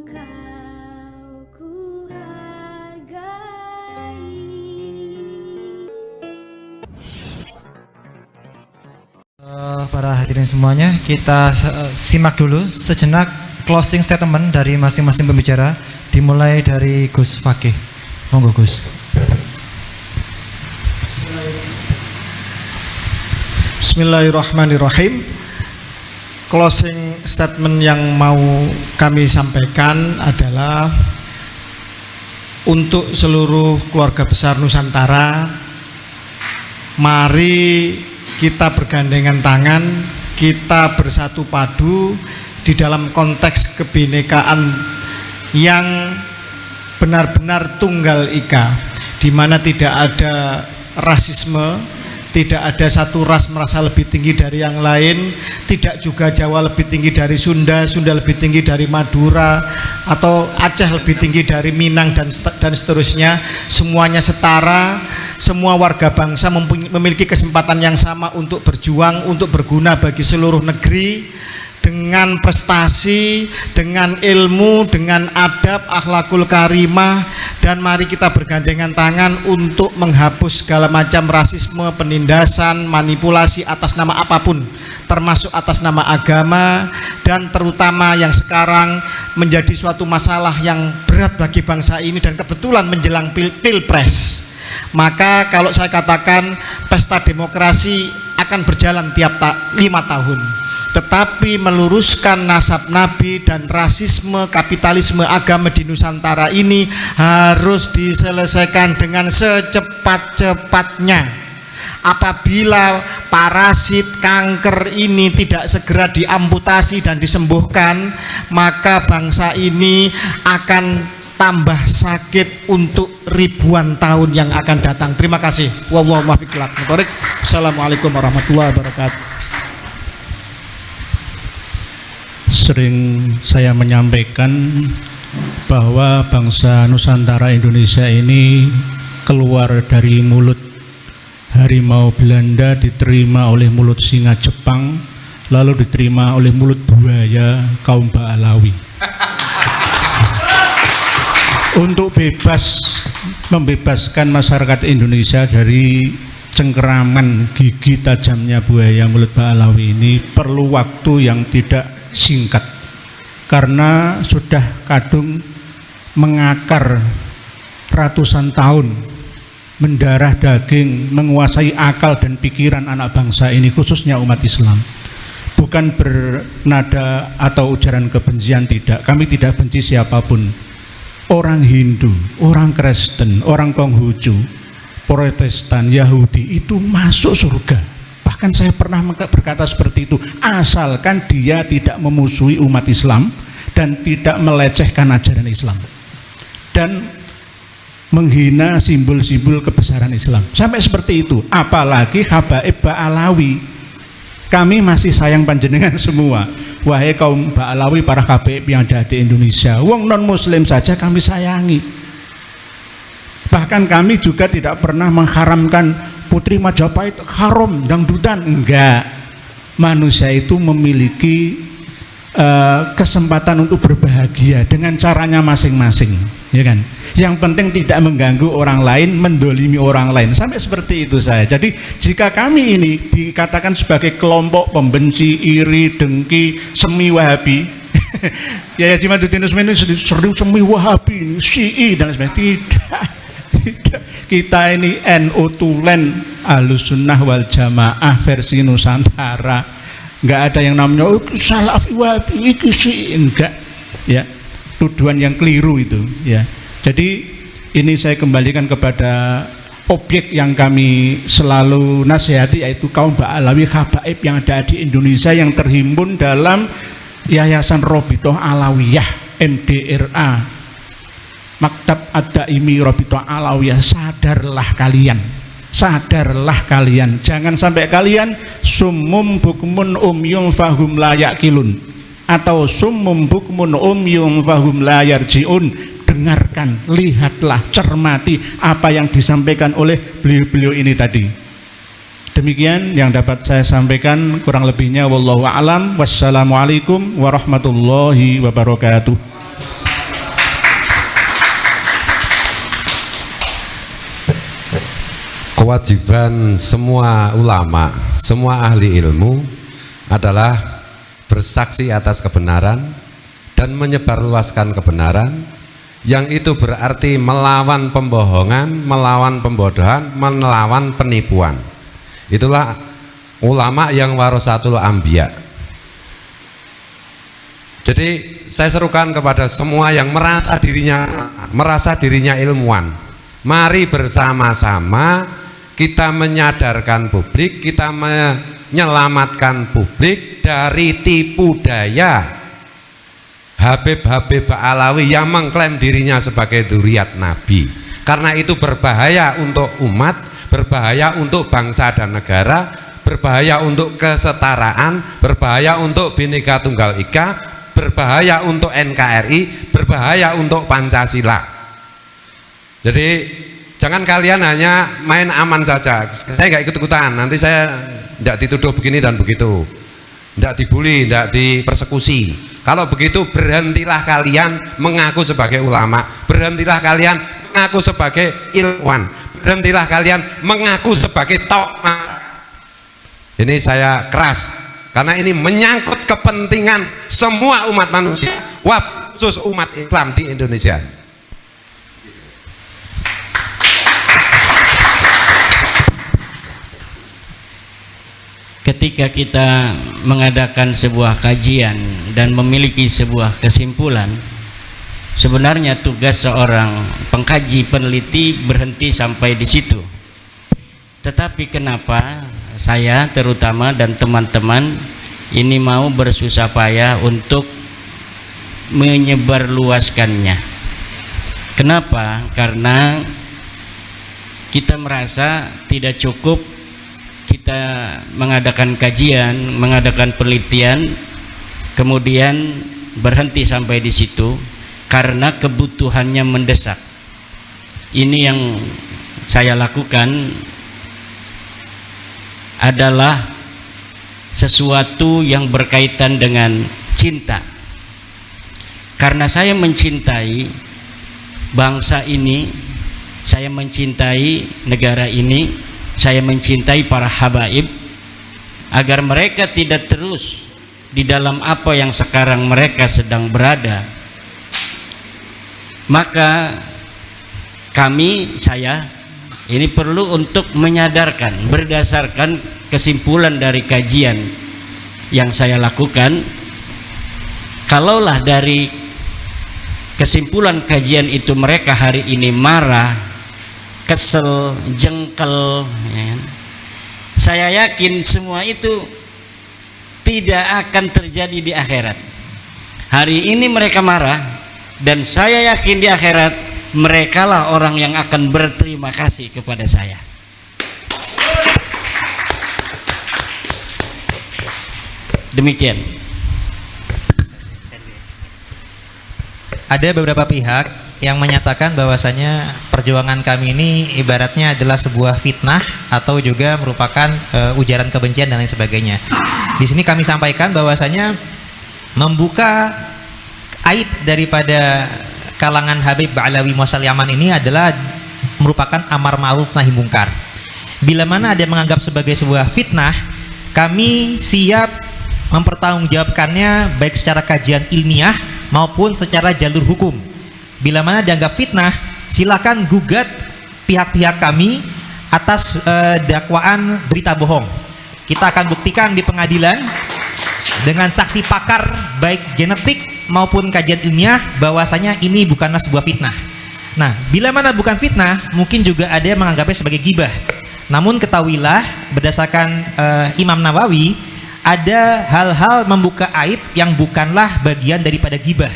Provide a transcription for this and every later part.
Engkau ku hargai. Para hadirin semuanya, kita simak dulu sejenak closing statement dari masing-masing pembicara, dimulai dari Gus Fakih. Monggo Gus. Bismillahirrahmanirrahim. Closing statement yang mau kami sampaikan adalah untuk seluruh keluarga besar Nusantara, mari kita bergandengan tangan, kita bersatu padu di dalam konteks kebinekaan yang benar-benar tunggal ika, di mana tidak ada rasisme, tidak ada satu ras merasa lebih tinggi dari yang lain, tidak juga Jawa lebih tinggi dari Sunda, Sunda lebih tinggi dari Madura, atau Aceh lebih tinggi dari Minang, dan seterusnya. Semuanya setara, semua warga bangsa memiliki kesempatan yang sama untuk berjuang, untuk berguna bagi seluruh negeri, dengan prestasi, dengan ilmu, dengan adab, akhlakul karimah. Dan mari kita bergandengan tangan untuk menghapus segala macam rasisme, penindasan, manipulasi atas nama apapun, termasuk atas nama agama, dan terutama yang sekarang menjadi suatu masalah yang berat bagi bangsa ini dan kebetulan menjelang pilpres. Maka kalau saya katakan pesta demokrasi akan berjalan tiap 5 tahun, tetapi meluruskan nasab Nabi dan rasisme, kapitalisme agama di Nusantara ini harus diselesaikan dengan secepat-cepatnya. Apabila parasit kanker ini tidak segera diamputasi dan disembuhkan, maka bangsa ini akan tambah sakit untuk ribuan tahun yang akan datang. Terima kasih. Wallahu muwaffiq. Assalamualaikum warahmatullahi wabarakatuh. Sering saya menyampaikan bahwa bangsa Nusantara Indonesia ini keluar dari mulut harimau Belanda, diterima oleh mulut singa Jepang, lalu diterima oleh mulut buaya kaum Ba'alawi. Untuk membebaskan masyarakat Indonesia dari cengkeraman gigi tajamnya buaya mulut Ba'alawi ini perlu waktu yang tidak singkat, karena sudah kadung mengakar ratusan tahun, mendarah daging, menguasai akal dan pikiran anak bangsa ini, khususnya umat Islam. Bukan bernada atau ujaran kebencian, tidak, kami tidak benci siapapun. Orang Hindu, orang Kristen, orang Konghucu, Protestan, Yahudi itu masuk surga. Bahkan saya pernah berkata seperti itu, asalkan dia tidak memusuhi umat Islam dan tidak melecehkan ajaran Islam dan menghina simbol-simbol kebesaran Islam, sampai seperti itu. Apalagi habaib Ba'alawi, kami masih sayang panjenengan semua, wahai kaum Ba'alawi, para habaib yang ada di Indonesia. Wong non muslim saja kami sayangi. Bahkan kami juga tidak pernah mengharamkan Putri Majapahit haram dangdutan, enggak. Manusia itu memiliki kesempatan untuk berbahagia dengan caranya masing-masing, ya kan? Yang penting tidak mengganggu orang lain, mendolimi orang lain, sampai seperti itu saya. Jadi jika kami ini dikatakan sebagai kelompok pembenci, iri, dengki, semi Wahabi, ya Jimaduddin Usmani sering semi Wahabi, Syi'i dan sebagainya, tidak. Kita ini NU Tulen, Ahlus Sunnah wal Jamaah versi Nusantara. Enggak ada yang namanya Salafi Wahabi, enggak, ya. Tuduhan yang keliru itu, ya. Jadi ini saya kembalikan kepada objek yang kami selalu nasihati, yaitu kaum Ba'alawi habaib yang ada di Indonesia yang terhimpun dalam Yayasan Robitoh Alawiyah MDRA, Maktab Ad-Daimi Robitoh Alawiyah. Sadarlah kalian, jangan sampai kalian summum bukmun umyum fahum la yaqilun atau summum bukmun umyum fahum la yarjiun. Dengarkan, lihatlah, cermati apa yang disampaikan oleh beliau-beliau ini tadi. Demikian yang dapat saya sampaikan, kurang lebihnya wallahu a'lam. Wassalamualaikum warahmatullahi wabarakatuh. kewajiban semua ulama, semua ahli ilmu adalah bersaksi atas kebenaran dan menyebarluaskan kebenaran, yang itu berarti melawan pembohongan, melawan pembodohan, melawan penipuan. Itulah ulama yang warasatul anbiya. Jadi saya serukan kepada semua yang merasa dirinya ilmuwan, mari bersama-sama kita menyadarkan publik, kita menyelamatkan publik dari tipu daya Habib-Habib Alawi yang mengklaim dirinya sebagai dzurriyyat Nabi. Karena itu berbahaya untuk umat, berbahaya untuk bangsa dan negara, berbahaya untuk kesetaraan, berbahaya untuk Bhinneka Tunggal Ika, berbahaya untuk NKRI, berbahaya untuk Pancasila. Jadi jangan kalian hanya main aman saja. Saya nggak ikut-ikutan, nanti saya tidak dituduh begini dan begitu, tidak dibully, tidak dipersekusi. Kalau begitu berhentilah kalian mengaku sebagai ulama, berhentilah kalian mengaku sebagai ilmuwan, berhentilah kalian mengaku sebagai tokoh. Ini saya keras, karena ini menyangkut kepentingan semua umat manusia, khusus umat Islam di Indonesia. Ketika kita mengadakan sebuah kajian dan memiliki sebuah kesimpulan, sebenarnya tugas seorang pengkaji peneliti berhenti sampai di situ. Tetapi kenapa saya terutama dan teman-teman ini mau bersusah payah untuk menyebarluaskannya? Kenapa? Karena kita merasa tidak cukup kita mengadakan kajian, mengadakan penelitian, kemudian berhenti sampai di situ karena kebutuhannya mendesak. Ini yang saya lakukan adalah sesuatu yang berkaitan dengan cinta. Karena saya mencintai bangsa ini, saya mencintai negara ini, saya mencintai para habaib, agar mereka tidak terus di dalam apa yang sekarang mereka sedang berada. Maka saya ini perlu untuk menyadarkan berdasarkan kesimpulan dari kajian yang saya lakukan. Kalaulah dari kesimpulan kajian itu mereka hari ini marah, kesel, jengkel, ya, saya yakin semua itu tidak akan terjadi di akhirat. Hari ini mereka marah, dan saya yakin di akhirat merekalah orang yang akan berterima kasih kepada saya. Demikian. Ada beberapa pihak yang menyatakan bahwasanya perjuangan kami ini ibaratnya adalah sebuah fitnah atau juga merupakan ujaran kebencian dan lain sebagainya. Di sini kami sampaikan bahwasanya membuka aib daripada kalangan Habib Alawi Muasal Yaman ini adalah merupakan amar ma'ruf nahi mungkar. Bila mana ada yang menganggap sebagai sebuah fitnah, kami siap mempertanggungjawabkannya baik secara kajian ilmiah maupun secara jalur hukum. Bila mana dianggap fitnah, silakan gugat pihak-pihak kami atas dakwaan berita bohong. Kita akan buktikan di pengadilan dengan saksi pakar baik genetik maupun kajian ilmiah bahwasanya ini bukanlah sebuah fitnah. Nah, bila mana bukan fitnah, mungkin juga ada yang menganggapnya sebagai gibah. Namun ketahuilah berdasarkan Imam Nawawi, ada hal-hal membuka aib yang bukanlah bagian daripada gibah.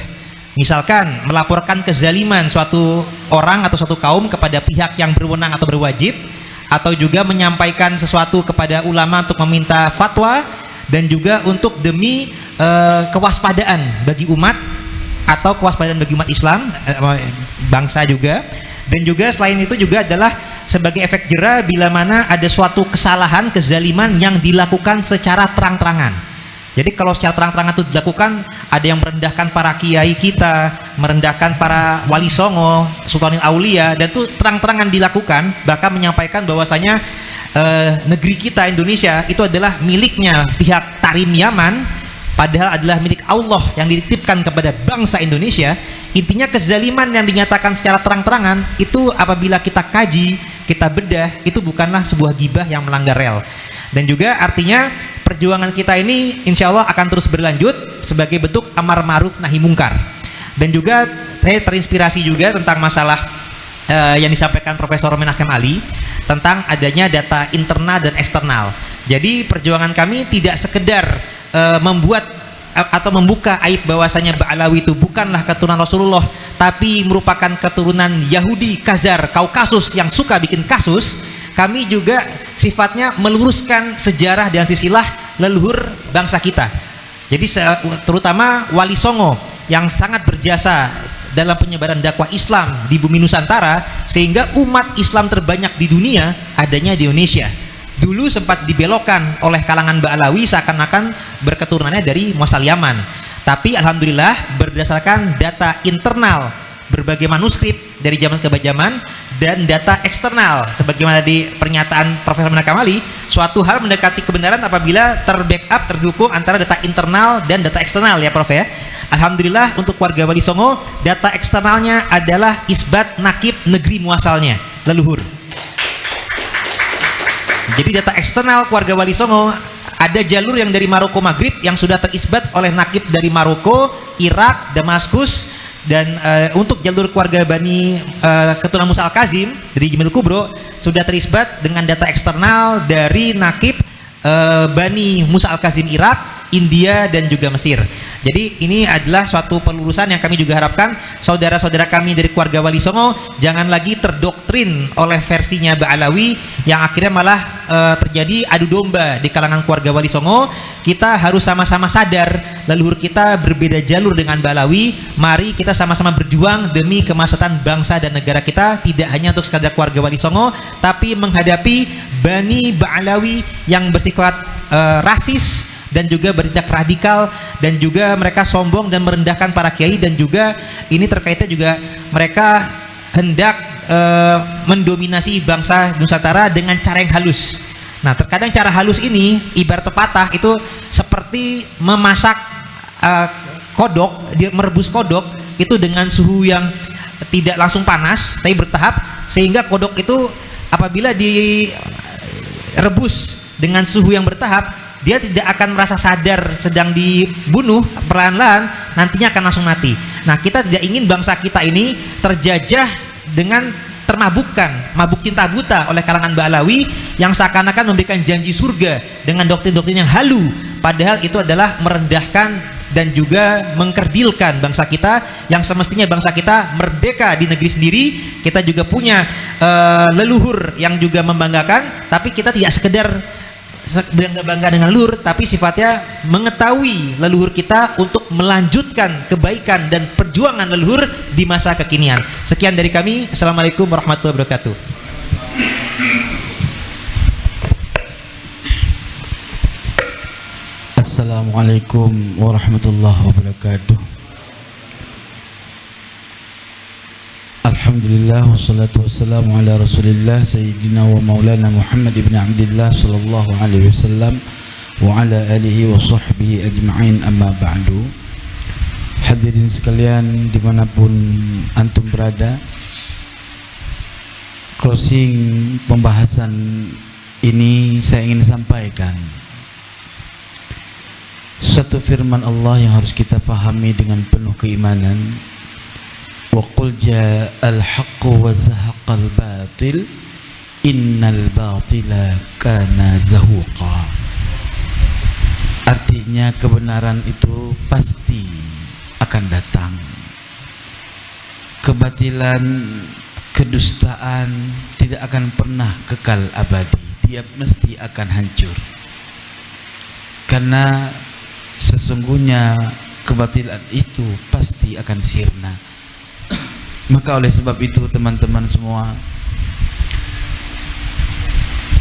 Misalkan melaporkan kezaliman suatu orang atau suatu kaum kepada pihak yang berwenang atau berwajib, atau juga menyampaikan sesuatu kepada ulama untuk meminta fatwa, dan juga untuk demi kewaspadaan bagi umat atau kewaspadaan bagi umat Islam, bangsa juga. Dan juga selain itu juga adalah sebagai efek jera bila mana ada suatu kesalahan, kezaliman yang dilakukan secara terang-terangan. Jadi kalau secara terang-terangan itu dilakukan, ada yang merendahkan para kiai kita, merendahkan para wali songo, sultanil aulia, dan itu terang-terangan dilakukan, bahkan menyampaikan bahwasanya negeri kita Indonesia itu adalah miliknya pihak Tarim Yaman, padahal adalah milik Allah yang dititipkan kepada bangsa Indonesia. Intinya kezaliman yang dinyatakan secara terang-terangan itu apabila kita kaji, kita bedah, itu bukanlah sebuah gibah yang melanggar rel. Dan juga artinya perjuangan kita ini insya Allah akan terus berlanjut sebagai bentuk amar ma'ruf nahi mungkar. Dan juga saya terinspirasi juga tentang masalah yang disampaikan Profesor Romen Hakim Ali tentang adanya data internal dan eksternal. Jadi perjuangan kami tidak sekedar membuat atau membuka aib bahwasanya Ba'alawi itu bukanlah keturunan Rasulullah, tapi merupakan keturunan Yahudi Khazar Kaukasus yang suka bikin kasus. Kami juga sifatnya meluruskan sejarah dan silsilah leluhur bangsa kita. Jadi terutama Wali Songo yang sangat berjasa dalam penyebaran dakwah Islam di bumi Nusantara, sehingga umat Islam terbanyak di dunia adanya di Indonesia. Dulu sempat dibelokkan oleh kalangan Ba'alawi seakan-akan berketurunannya dari muasal Yaman. Tapi alhamdulillah berdasarkan data internal berbagai manuskrip dari zaman ke zaman dan data eksternal sebagaimana di pernyataan Profesor Romen Hakim Ali, suatu hal mendekati kebenaran apabila terbackup, terdukung antara data internal dan data eksternal ya Prof ya. Alhamdulillah untuk warga Wali Songo data eksternalnya adalah isbat nakib negeri muasalnya leluhur. Jadi data eksternal keluarga Wali Songo ada jalur yang dari Maroko Maghrib yang sudah terisbat oleh nakib dari Maroko, Irak, Damaskus, dan untuk jalur keluarga Bani keturunan Musa Al-Kazim dari Jimil Kubro sudah terisbat dengan data eksternal dari nakib Bani Musa Al-Kazim Irak, India, dan juga Mesir. Jadi ini adalah suatu pelurusan yang kami juga harapkan saudara-saudara kami dari keluarga Wali Songo jangan lagi terdoktrin oleh versinya Ba'alawi yang akhirnya malah terjadi adu domba di kalangan keluarga Wali Songo. Kita harus sama-sama sadar leluhur kita berbeda jalur dengan Ba'alawi. Mari kita sama-sama berjuang demi kemaslahatan bangsa dan negara kita, tidak hanya untuk sekadar keluarga Wali Songo, tapi menghadapi Bani Ba'alawi yang bersifat rasis dan juga bertindak radikal, dan juga mereka sombong dan merendahkan para kiai, dan juga ini terkaitnya juga mereka hendak mendominasi bangsa Nusantara dengan cara yang halus. Nah terkadang cara halus ini ibarat pepatah itu seperti memasak kodok, merebus kodok itu dengan suhu yang tidak langsung panas tapi bertahap, sehingga kodok itu apabila direbus dengan suhu yang bertahap dia tidak akan merasa sadar sedang dibunuh, perlahan-lahan nantinya akan langsung mati. Nah kita tidak ingin bangsa kita ini terjajah dengan termabukkan, mabuk cinta buta oleh kalangan Ba'alawi yang seakan-akan memberikan janji surga dengan doktrin-doktrin yang halu, padahal itu adalah merendahkan dan juga mengkerdilkan bangsa kita yang semestinya bangsa kita merdeka di negeri sendiri. Kita juga punya leluhur yang juga membanggakan, tapi kita tidak sekedar bangga dengan leluhur, tapi sifatnya mengetahui leluhur kita untuk melanjutkan kebaikan dan perjuangan leluhur di masa kekinian. Sekian dari kami. Assalamualaikum warahmatullahi wabarakatuh. Assalamualaikum warahmatullahi wabarakatuh. Alhamdulillah wassalatu wassalamu ala Rasulillah Sayyidina wa Maulana Muhammad ibn Abdillah sallallahu alaihi wasallam wa ala alihi wa sahbihi ajma'in, amma ba'du. Hadirin sekalian dimanapun antum berada, closing pembahasan ini saya ingin sampaikan satu firman Allah yang harus kita fahami dengan penuh keimanan. Wa qul ja'al haqqu wa zahaqal batil innal batila kana zahuqa. Artinya kebenaran itu pasti akan datang, kebatilan, kedustaan tidak akan pernah kekal abadi, dia mesti akan hancur. Karena sesungguhnya kebatilan itu pasti akan sirna. Maka oleh sebab itu teman-teman semua,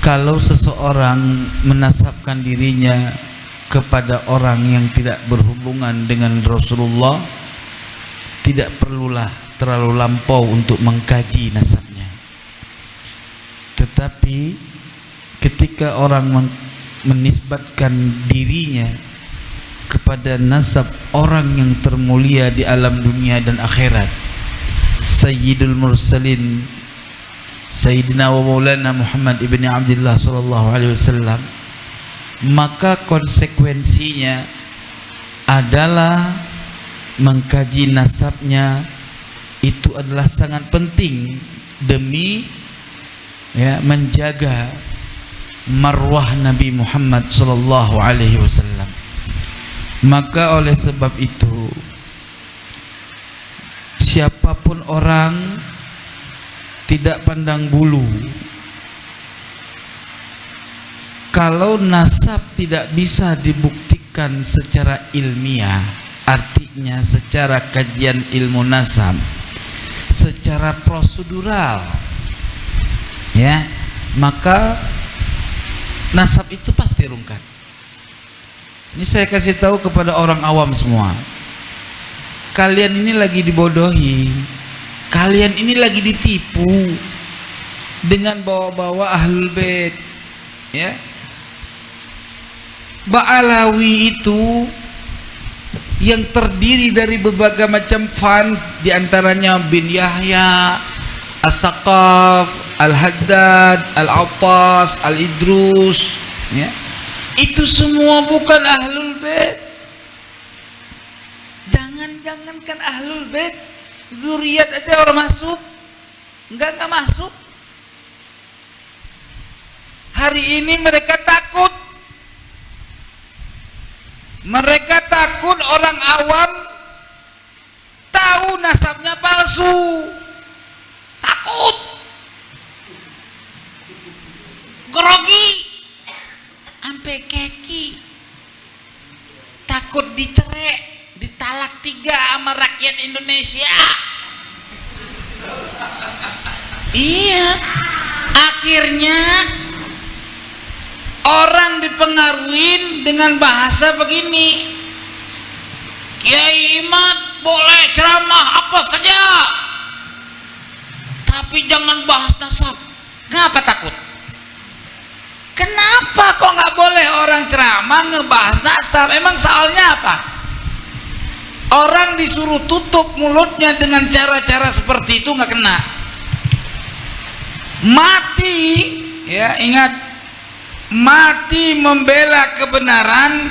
kalau seseorang menasabkan dirinya kepada orang yang tidak berhubungan dengan Rasulullah, tidak perlulah terlalu lampau untuk mengkaji nasabnya. Tetapi ketika orang menisbatkan dirinya kepada nasab orang yang termulia di alam dunia dan akhirat, Sayyidul Mursalin, Sayyidina wa Maulana Muhammad ibn Abdullah sallallahu alaihi wasallam, maka konsekuensinya adalah mengkaji nasabnya itu adalah sangat penting demi menjaga marwah Nabi Muhammad sallallahu alaihi wasallam. Maka oleh sebab itu siapapun orang tidak pandang bulu, kalau nasab tidak bisa dibuktikan secara ilmiah, artinya secara kajian ilmu nasab, secara prosedural, maka nasab itu pasti rungkat. Ini saya kasih tahu kepada orang awam semua. Kalian ini lagi dibodohi, kalian ini lagi ditipu dengan bawa-bawa ahlul bait, Ba'alawi itu yang terdiri dari berbagai macam fan, diantaranya bin Yahya, As-Saqaf, Al-Haddad, Al-Attas, Al-Idrus, itu semua bukan ahlul bait. Jangankan ahlul bait, zuriat aja orang masuk, enggak masuk. Hari ini mereka takut. Mereka takut orang awam tahu nasabnya palsu. Takut. Grogi. Sampai keki. Takut dicerai, ditalak 3 sama rakyat Indonesia. Iya. Akhirnya orang dipengaruhi dengan bahasa begini. Kiai Imad boleh ceramah apa saja, tapi jangan bahas nasab. Ngapa takut? Kenapa kok nggak boleh orang ceramah ngebahas nasab? Emang soalnya apa? Orang disuruh tutup mulutnya dengan cara-cara seperti itu nggak kena. Mati, ingat, mati membela kebenaran,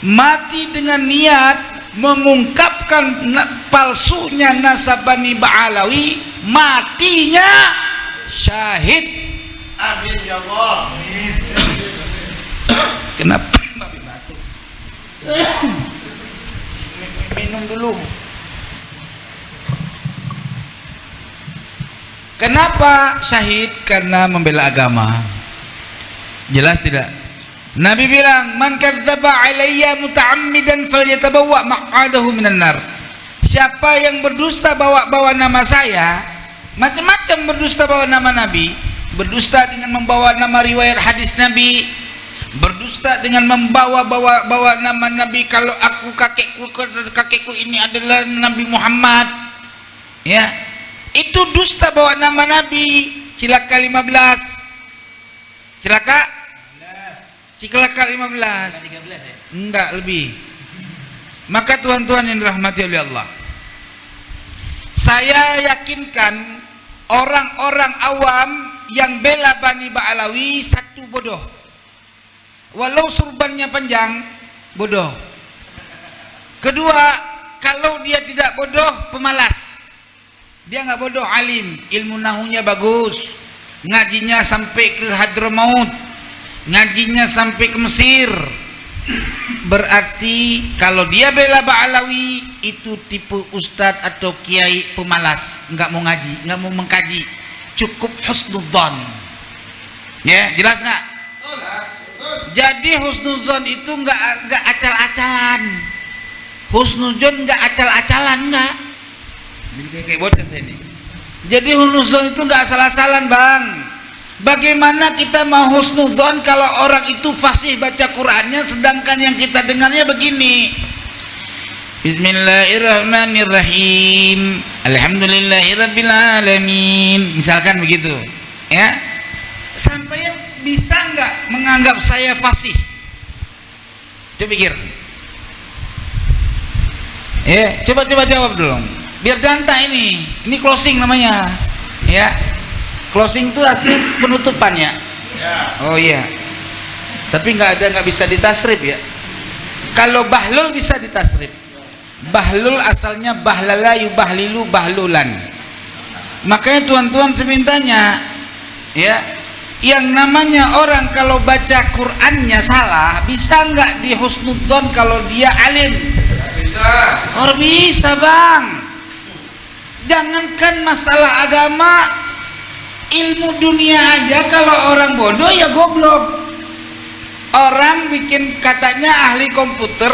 mati dengan niat mengungkapkan palsunya nasab Bani Ba'alawi, matinya syahid. Amin ya Allah. Kenapa babi batuk? Minum dulu. Kenapa syahid? Karena membela agama. Jelas tidak? Nabi bilang, man kadzdzaba alayya muta'ammidan falyatabawwa maq'adahu minan nar. Siapa yang berdusta bawa nama saya, macam-macam berdusta bawa nama Nabi, berdusta dengan membawa nama riwayat hadis Nabi, berdusta dengan membawa nama Nabi, kalau aku kakekku ini adalah Nabi Muhammad, itu dusta bawa nama Nabi. Cilaka 15, cilaka 15, enggak lebih. Maka tuan-tuan yang dirahmati oleh Allah, saya yakinkan orang-orang awam yang bela Bani Ba'alawi, satu, bodoh. Walau surbannya panjang, bodoh. Kedua, kalau dia tidak bodoh, pemalas. Dia nggak bodoh, alim, ilmu nahunya bagus, ngajinya sampai ke Hadramaut, ngajinya sampai ke Mesir. Berarti kalau dia bela Ba'alawi, itu tipe ustadz atau kiai pemalas, nggak mau ngaji, nggak mau mengkaji, cukup husnudzon. Jelas nggak? Jadi husnudzon itu nggak acal-acalan. Husnudzon nggak acal-acalan, nggak. Jadi kayak bocah saya ini. Jadi husnudzon itu nggak asal-asalan, bang. Bagaimana kita mau husnudzon kalau orang itu fasih baca Qur'annya, sedangkan yang kita dengarnya begini. Bismillahirrahmanirrahim. Alhamdulillahirabbil alamin. Misalkan begitu, ya. Sampai bisa nggak menganggap saya fasih? Coba pikir. Ya, coba jawab dulu. Biar danta ini closing namanya. Ya. Closing itu artinya penutupan ya. Oh iya. Tapi nggak bisa ditasrif ya. Kalau bahlul bisa ditasrif. Bahlul asalnya bahlala yubahlilu bahlulan. Makanya tuan-tuan semintanya, ya, yang namanya orang kalau baca Qur'annya salah, bisa nggak dihusnudzon kalau dia alim? Bisa. Oh bisa bang. Jangankan masalah agama, ilmu dunia aja kalau orang bodoh ya goblok. Orang bikin katanya ahli komputer,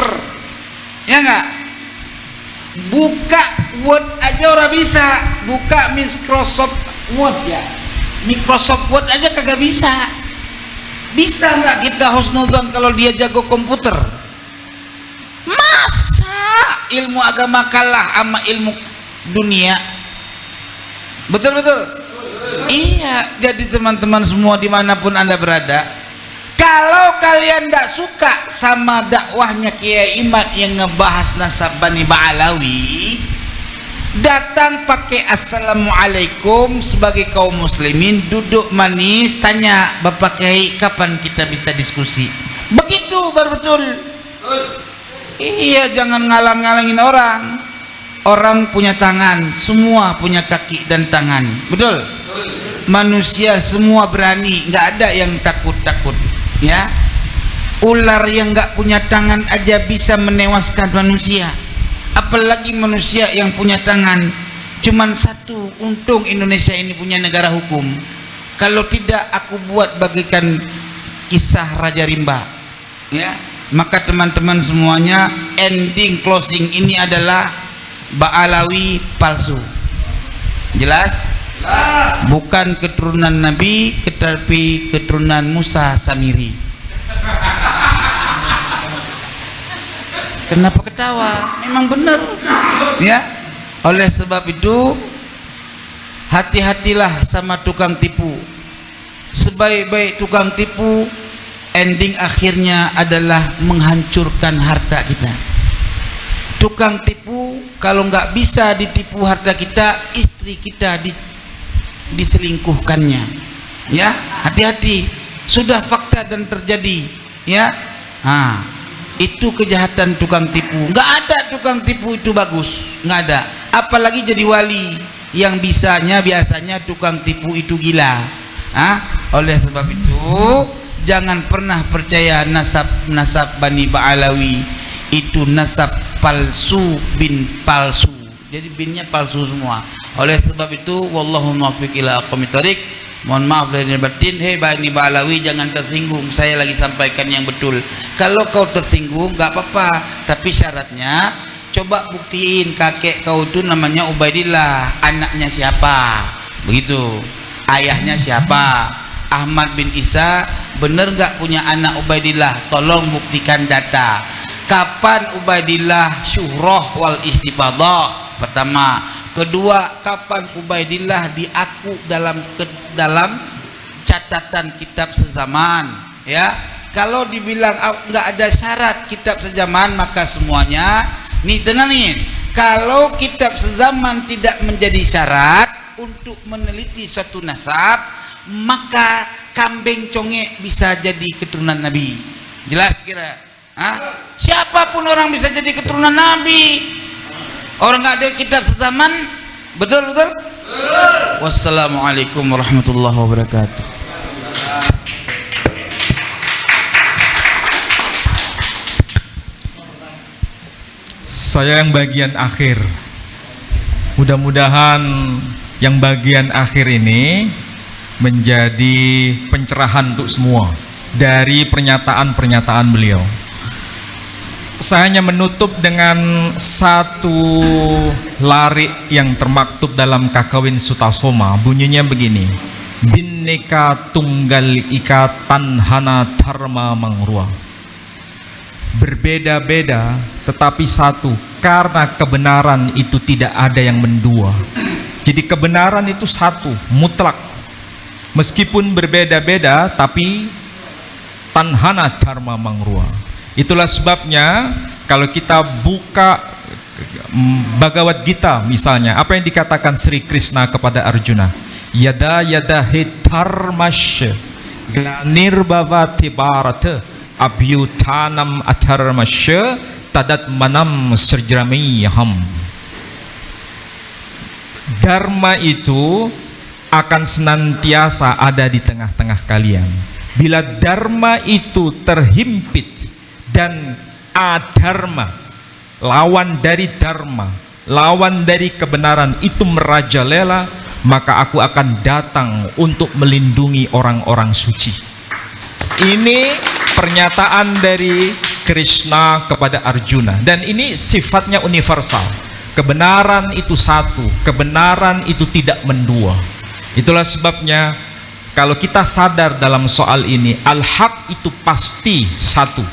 ya nggak? Buka Word aja orang bisa, buka Microsoft Word ya, Microsoft Word aja kagak bisa. Bisa nggak kita husnudzon kalau dia jago komputer? Masa ilmu agama kalah sama ilmu dunia? Betul. Iya, jadi teman-teman semua dimanapun anda berada, kalau kalian tidak suka sama dakwahnya Kiai Imad yang ngebahas nasab Bani Ba'alawi, datang pakai assalamualaikum sebagai kaum muslimin, duduk manis, tanya Bapak Kiai kapan kita bisa diskusi. Begitu baru betul. Iya, jangan ngalang-ngalangin orang. Orang punya tangan, semua punya kaki dan tangan. Betul? Manusia semua berani, nggak ada yang takut-takut. Ya, ular yang nggak punya tangan aja bisa menewaskan manusia, apalagi manusia yang punya tangan. Cuman satu, untung Indonesia ini punya negara hukum. Kalau tidak, aku buat bagikan kisah Raja Rimba. Ya, maka teman-teman semuanya, ending closing ini adalah Ba'alawi palsu. Jelas? Bukan keturunan Nabi, tetapi keturunan Musa Samiri. Kenapa ketawa? Memang benar, ya. Oleh sebab itu, hati-hatilah sama tukang tipu. Sebaik-baik tukang tipu, ending akhirnya adalah menghancurkan harta kita. Tukang tipu kalau nggak bisa ditipu harta kita, istri kita diselingkuhkannya. Ya, hati-hati. Sudah fakta dan terjadi. Ya, itu kejahatan tukang tipu. Nggak ada tukang tipu itu bagus, nggak ada. Apalagi jadi wali, yang biasanya tukang tipu itu gila. Oleh sebab itu, jangan pernah percaya nasab Bani Ba'alawi itu nasab palsu bin palsu. Jadi binnya palsu semua. Oleh sebab itu, wallahu muwaffiq ila aqwamit thoriq. Mohon maaf lahir batin. Hei Bani Ba'alawi, jangan tersinggung, saya lagi sampaikan yang betul. Kalau kau tersinggung nggak apa-apa, tapi syaratnya coba buktiin kakek kau itu namanya Ubaidillah, anaknya siapa, begitu, ayahnya siapa. Ahmad bin Isa bener nggak punya anak Ubaidillah? Tolong buktikan data. Kapan Ubaidillah syuhroh wal istifadah? Pertama. Kedua, kapan Ubaidillah diaku dalam catatan kitab sezaman? Ya, kalau dibilang nggak ada syarat kitab sezaman, maka semuanya nih dengar nih, kalau kitab sezaman tidak menjadi syarat untuk meneliti suatu nasab, maka kambing congek bisa jadi keturunan Nabi. Jelas kira? Siapapun orang bisa jadi keturunan Nabi. Orang nggak ada kitab sezaman, betul? Wassalamualaikum warahmatullahi wabarakatuh. Saya yang bagian akhir. Mudah-mudahan yang bagian akhir ini menjadi pencerahan untuk semua dari pernyataan-pernyataan beliau. Saya hanya menutup dengan satu larik yang termaktub dalam Kakawin Sutasoma. Bunyinya begini: Binneka Tunggal Ika Tanhana Dharma Mangrua. Berbeda-beda tetapi satu, karena kebenaran itu tidak ada yang mendua. Jadi kebenaran itu satu, mutlak. Meskipun berbeda-beda tapi Tanhana Dharma Mangrua. Itulah sebabnya kalau kita buka Bhagavad Gita misalnya, apa yang dikatakan Sri Krishna kepada Arjuna? Yada yada hitarmasya nirbhavati bharata abhyutanam atharmasya tadat manam srjramiyaham. Dharma itu akan senantiasa ada di tengah-tengah kalian. Bila dharma itu terhimpit dan adharma, lawan dari dharma, lawan dari kebenaran itu merajalela, maka aku akan datang untuk melindungi orang-orang suci. Ini pernyataan dari Krishna kepada Arjuna, dan ini sifatnya universal. Kebenaran itu satu, kebenaran itu tidak mendua. Itulah sebabnya kalau kita sadar dalam soal ini, al-haq itu pasti satu,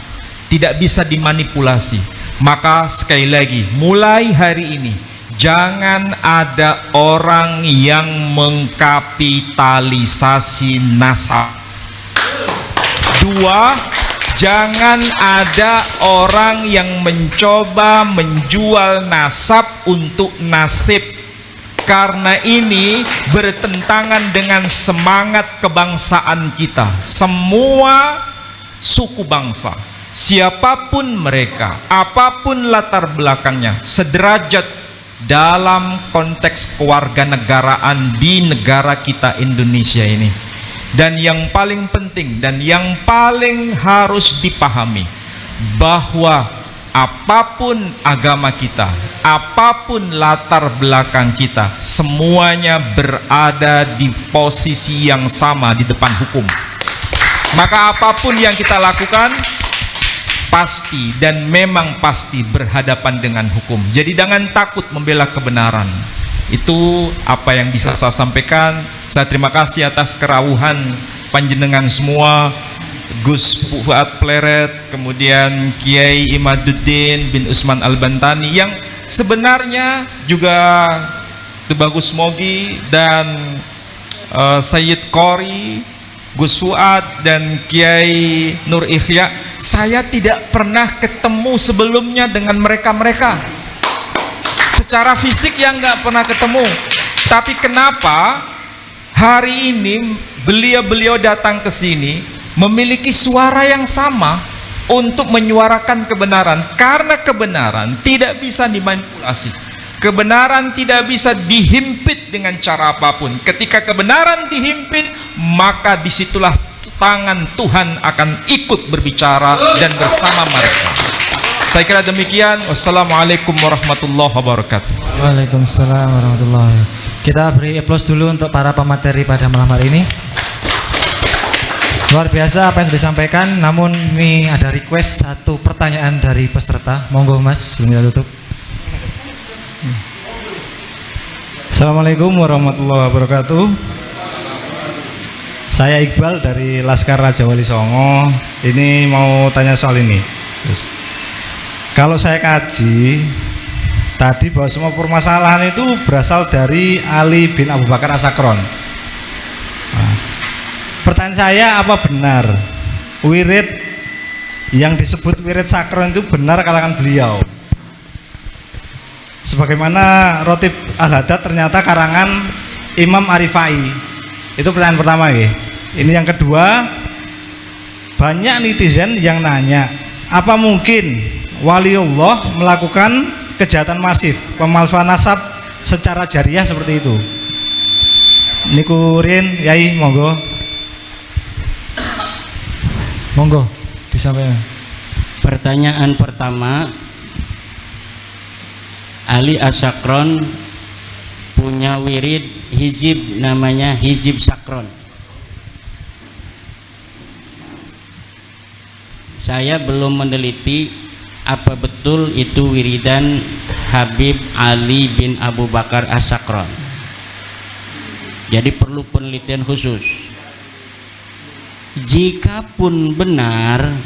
tidak bisa dimanipulasi. Maka sekali lagi, mulai hari ini jangan ada orang yang mengkapitalisasi nasab. Dua, jangan ada orang yang mencoba menjual nasab untuk nasib, karena ini bertentangan dengan semangat kebangsaan kita. Semua suku bangsa, siapapun mereka, apapun latar belakangnya, sederajat dalam konteks kewarganegaraan di negara kita Indonesia ini. Dan yang paling penting dan yang paling harus dipahami, bahwa apapun agama kita, apapun latar belakang kita, semuanya berada di posisi yang sama di depan hukum. Maka apapun yang kita lakukan pasti dan memang pasti berhadapan dengan hukum. Jadi jangan takut membela kebenaran. Itu apa yang bisa saya sampaikan. Saya terima kasih atas kerawuhan panjenengan semua, Gus Fuad Pleret, kemudian Kiai Imaduddin bin Usman Al-Bantani, yang sebenarnya juga Bagus Mogi dan Sayyid Qori, Gus Fuad dan Kiai Nur Ikhya. Saya tidak pernah ketemu sebelumnya dengan mereka-mereka secara fisik, yang nggak pernah ketemu. Tapi kenapa hari ini beliau-beliau datang ke sini memiliki suara yang sama untuk menyuarakan kebenaran? Karena kebenaran tidak bisa dimanipulasi, kebenaran tidak bisa dihimpit dengan cara apapun. Ketika kebenaran dihimpit, maka disitulah tangan Tuhan akan ikut berbicara dan bersama mereka. Saya kira demikian. Wassalamualaikum warahmatullahi wabarakatuh. Waalaikumsalam warahmatullahi wabarakatuh. Kita beri aplaus dulu untuk para pemateri pada malam hari ini. Luar biasa apa yang sudah disampaikan. Namun ini ada request satu pertanyaan dari peserta. Monggo Mas, sebelum kita tutup. Assalamualaikum warahmatullahi wabarakatuh. Saya Iqbal dari Laskar Raja Wali Songo. Ini mau tanya soal ini. Terus, kalau saya kaji tadi bahwa semua permasalahan itu berasal dari Ali bin Abu Bakar As-Sakron. Nah, pertanyaan saya, apa benar wirid yang disebut wirid sakron itu benar kalangan beliau? Sebagaimana Rotib Al-Hadad ternyata karangan Imam Arifai. Itu pertanyaan pertama ya. Ini yang kedua, banyak netizen yang nanya, apa mungkin waliullah melakukan kejahatan masif, pemalsuan nasab secara jariah seperti itu? Niku Rin, Yai, monggo. Monggo disampaikan. Pertanyaan pertama, Ali As-Sakron punya wirid hizib namanya hizib sakron. Saya belum meneliti apa betul itu wiridan Habib Ali bin Abu Bakar As-Sakron. Jadi perlu penelitian khusus. Jikapun benar,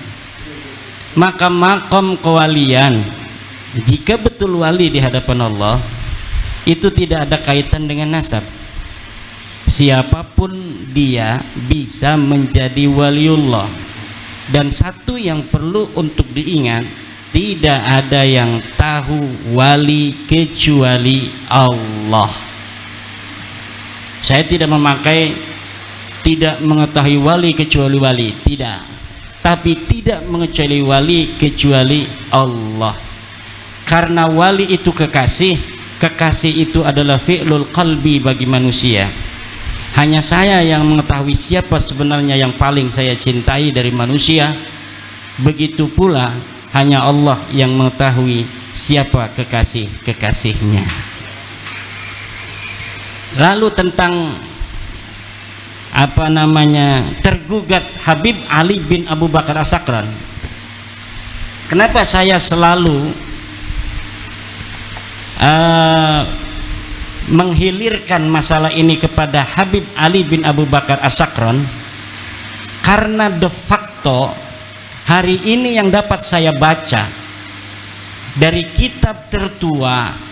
maka makom kewalian, jika betul wali di hadapan Allah, itu tidak ada kaitan dengan nasab. Siapapun dia bisa menjadi waliullah. Dan satu yang perlu untuk diingat, tidak ada yang tahu wali kecuali Allah. Saya tidak mengetahui wali kecuali wali, tidak. Tapi tidak mengetahui wali kecuali Allah. Karena wali itu kekasih, kekasih itu adalah fi'lul qalbi bagi manusia. Hanya saya yang mengetahui siapa sebenarnya yang paling saya cintai dari manusia. Begitu pula hanya Allah yang mengetahui siapa kekasih-kekasihnya. Lalu tentang tergugat Habib Ali bin Abu Bakar As-Sakran. Kenapa saya selalu menghilirkan masalah ini kepada Habib Ali bin Abu Bakar As-Sakran? Karena de facto hari ini yang dapat saya baca dari kitab tertua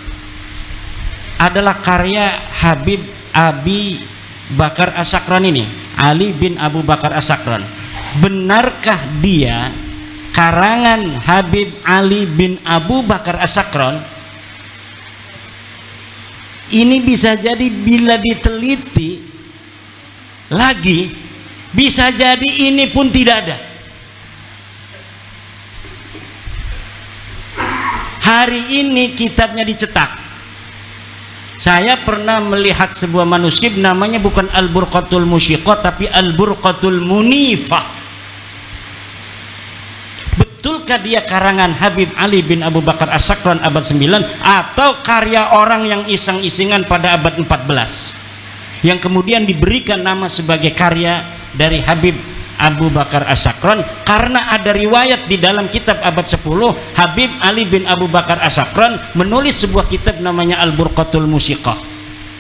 adalah karya Habib Abi Bakar As-Sakran ini, Ali bin Abu Bakar As-Sakran. Benarkah dia karangan Habib Ali bin Abu Bakar As-Sakran? Ini bisa jadi bila diteliti lagi, bisa jadi ini pun tidak ada. Hari ini kitabnya dicetak. Saya pernah melihat sebuah manuskrip, namanya bukan Al-Burqatul Musyiqah tapi Al-Burqatul Munifah. Betulkah dia karangan Habib Ali bin Abu Bakar As-Sakran abad 9 atau karya orang yang iseng-isengan pada abad 14 yang kemudian diberikan nama sebagai karya dari Habib Abu Bakar As-Sakran? Karena ada riwayat di dalam kitab abad 10, Habib Ali bin Abu Bakar As-Sakran menulis sebuah kitab namanya Al-Burqatul Musyiqah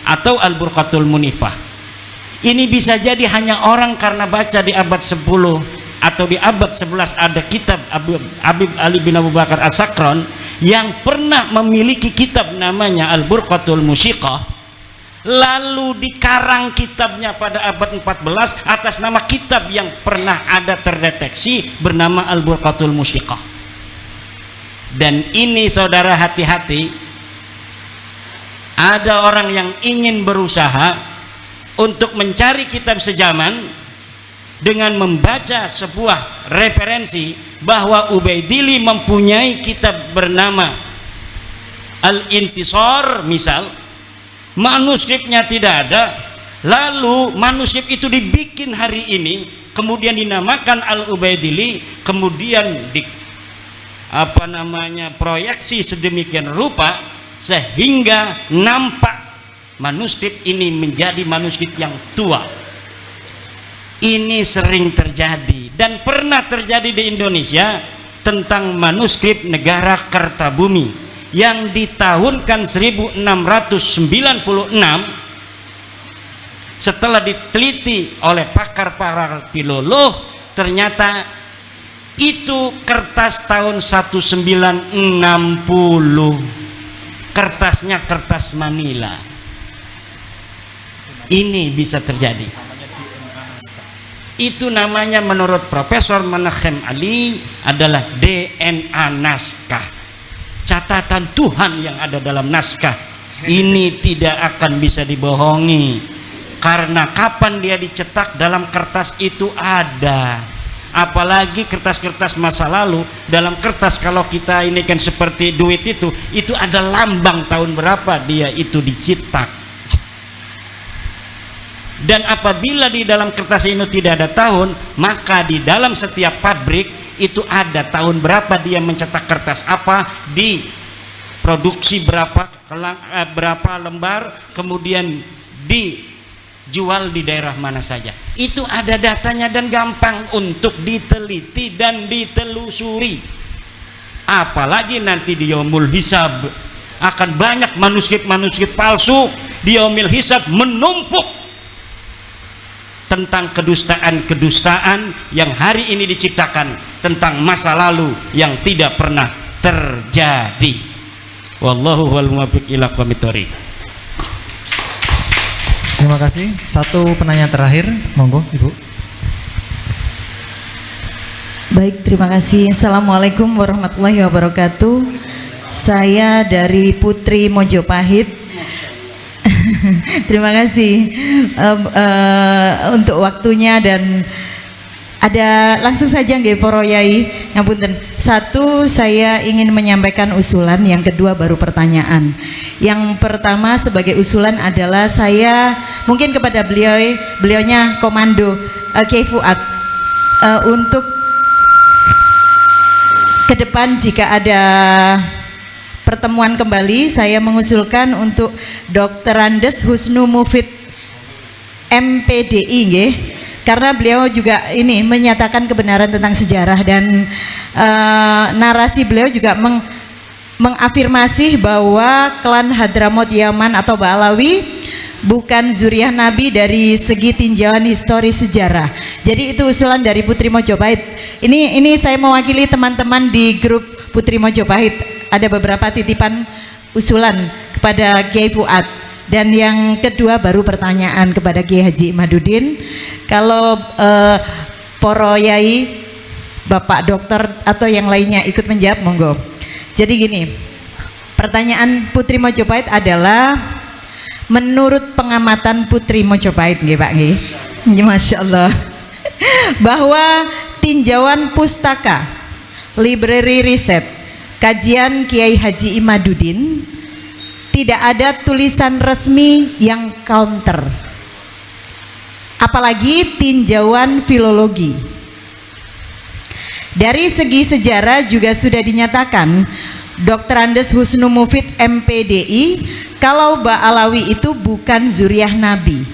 atau Al-Burqatul Munifah. Ini bisa jadi hanya orang karena baca di abad 10 atau di abad 11 ada kitab Habib Ali bin Abu Bakar As-Sakran yang pernah memiliki kitab namanya Al-Burqatul Musyiqah, lalu dikarang kitabnya pada abad 14 atas nama kitab yang pernah ada terdeteksi bernama Al-Burqatul Musyiqah. Dan ini saudara hati-hati, ada orang yang ingin berusaha untuk mencari kitab sejaman dengan membaca sebuah referensi bahwa Ubaidili mempunyai kitab bernama Al-Intisar misal, manuskripnya tidak ada, lalu manuskrip itu dibikin hari ini, kemudian dinamakan Al-Ubaidili, kemudian proyeksi sedemikian rupa sehingga nampak manuskrip ini menjadi manuskrip yang tua. Ini sering terjadi dan pernah terjadi di Indonesia tentang manuskrip Negara Kertabumi yang ditahunkan 1696. Setelah diteliti oleh pakar-pakar filolog, ternyata itu kertas tahun 1960. Kertasnya kertas Manila. Ini bisa terjadi. Itu namanya menurut Profesor Menachem Ali adalah DNA naskah, catatan Tuhan yang ada dalam naskah. Ini tidak akan bisa dibohongi, karena kapan dia dicetak dalam kertas itu ada. Apalagi kertas-kertas masa lalu, dalam kertas kalau kita ini kan seperti duit itu ada lambang tahun berapa dia itu dicetak. Dan apabila di dalam kertas ini tidak ada tahun, maka di dalam setiap pabrik itu ada tahun berapa dia mencetak kertas apa, diproduksi berapa lembar, kemudian dijual di daerah mana saja. Itu ada datanya dan gampang untuk diteliti dan ditelusuri. Apalagi nanti di Yaumul Hisab akan banyak manuskrip-manuskrip palsu. Di Yaumul Hisab menumpuk tentang kedustaan-kedustaan yang hari ini diciptakan tentang masa lalu yang tidak pernah terjadi. Wallahu wal muwaffiq ila aqwamit thoriq. Terima kasih. Satu penanya terakhir, monggo Ibu. Baik, terima kasih. Assalamualaikum warahmatullahi wabarakatuh. Saya dari Putri Mojopahit. Terima kasih untuk waktunya, dan ada langsung saja nggih para yai. Ngapunten. Satu, saya ingin menyampaikan usulan, yang kedua baru pertanyaan. Yang pertama sebagai usulan adalah saya mungkin kepada beliaunya Komando Kiai Fuad untuk ke depan jika ada pertemuan kembali, saya mengusulkan untuk Dr. Andes Husnu Mufid MPDI nggih, karena beliau juga ini menyatakan kebenaran tentang sejarah, dan narasi beliau juga mengafirmasi bahwa klan Hadramut Yaman atau Ba'alawi bukan zuriat Nabi dari segi tinjauan historis sejarah. Jadi itu usulan dari Putri Mojopahit. Ini saya mewakili teman-teman di grup Putri Mojopahit. Ada beberapa titipan usulan kepada Kiai Fuad. Dan yang kedua baru pertanyaan kepada Kiai Haji Imaduddin. Kalau poro yai, Bapak dokter atau yang lainnya ikut menjawab, monggo. Jadi gini, pertanyaan Putri Mojopahit adalah, menurut pengamatan Putri Mojopahit nggih Pak nggih, Masya Allah, bahwa tinjauan pustaka, library riset, kajian Kiai Haji Imaduddin tidak ada tulisan resmi yang counter, apalagi tinjauan filologi. Dari segi sejarah juga sudah dinyatakan Dr. Andes Husnu Mufid MPDI kalau Ba'alawi itu bukan zuriah Nabi.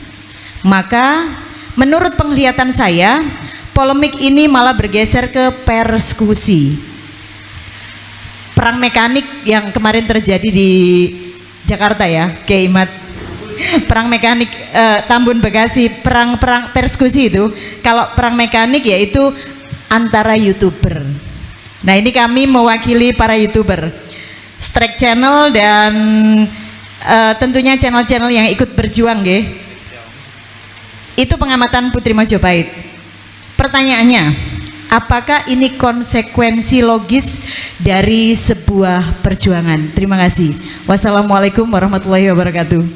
Maka menurut penglihatan saya, polemik ini malah bergeser ke persekusi. Perang mekanik yang kemarin terjadi di Jakarta ya, Kiai Imad. Perang mekanik Tambun Bekasi, perang persekusi itu. Kalau perang mekanik yaitu antara YouTuber. Nah, ini kami mewakili para YouTuber, Strike Channel, dan tentunya channel-channel yang ikut berjuang nggih. Itu pengamatan Putri Mojopahit. Pertanyaannya, apakah ini konsekuensi logis dari sebuah perjuangan? Terima kasih. Wassalamualaikum warahmatullahi wabarakatuh.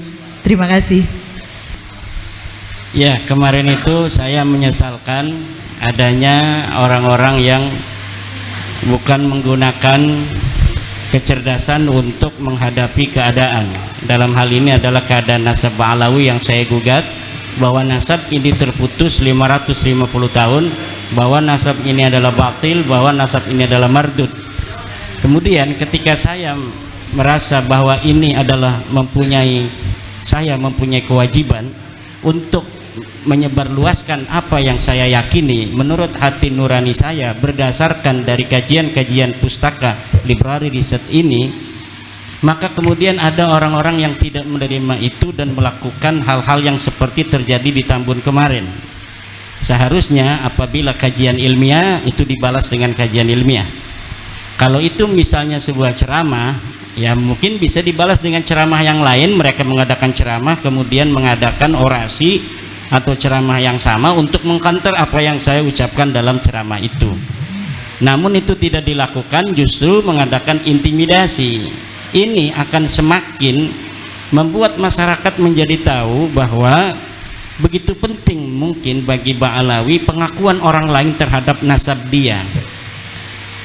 Terima kasih. Ya, kemarin itu saya menyesalkan adanya orang-orang yang bukan menggunakan kecerdasan untuk menghadapi keadaan. Dalam hal ini adalah keadaan nasab Ba'alawi yang saya gugat, bahwa nasab ini terputus 550 tahun, bahwa nasab ini adalah batil, bahwa nasab ini adalah mardud. Kemudian ketika saya merasa bahwa ini adalah saya mempunyai kewajiban untuk menyebarluaskan apa yang saya yakini menurut hati nurani saya berdasarkan dari kajian-kajian pustaka library riset ini, maka kemudian ada orang-orang yang tidak menerima itu dan melakukan hal-hal yang seperti terjadi di Tambun kemarin. Seharusnya apabila kajian ilmiah itu dibalas dengan kajian ilmiah. Kalau itu misalnya sebuah ceramah, ya mungkin bisa dibalas dengan ceramah yang lain. Mereka mengadakan ceramah kemudian mengadakan orasi atau ceramah yang sama untuk mengkanter apa yang saya ucapkan dalam ceramah itu. Namun itu tidak dilakukan, justru mengadakan intimidasi. Ini akan semakin membuat masyarakat menjadi tahu bahwa begitu penting mungkin bagi Ba'alawi pengakuan orang lain terhadap nasab dia,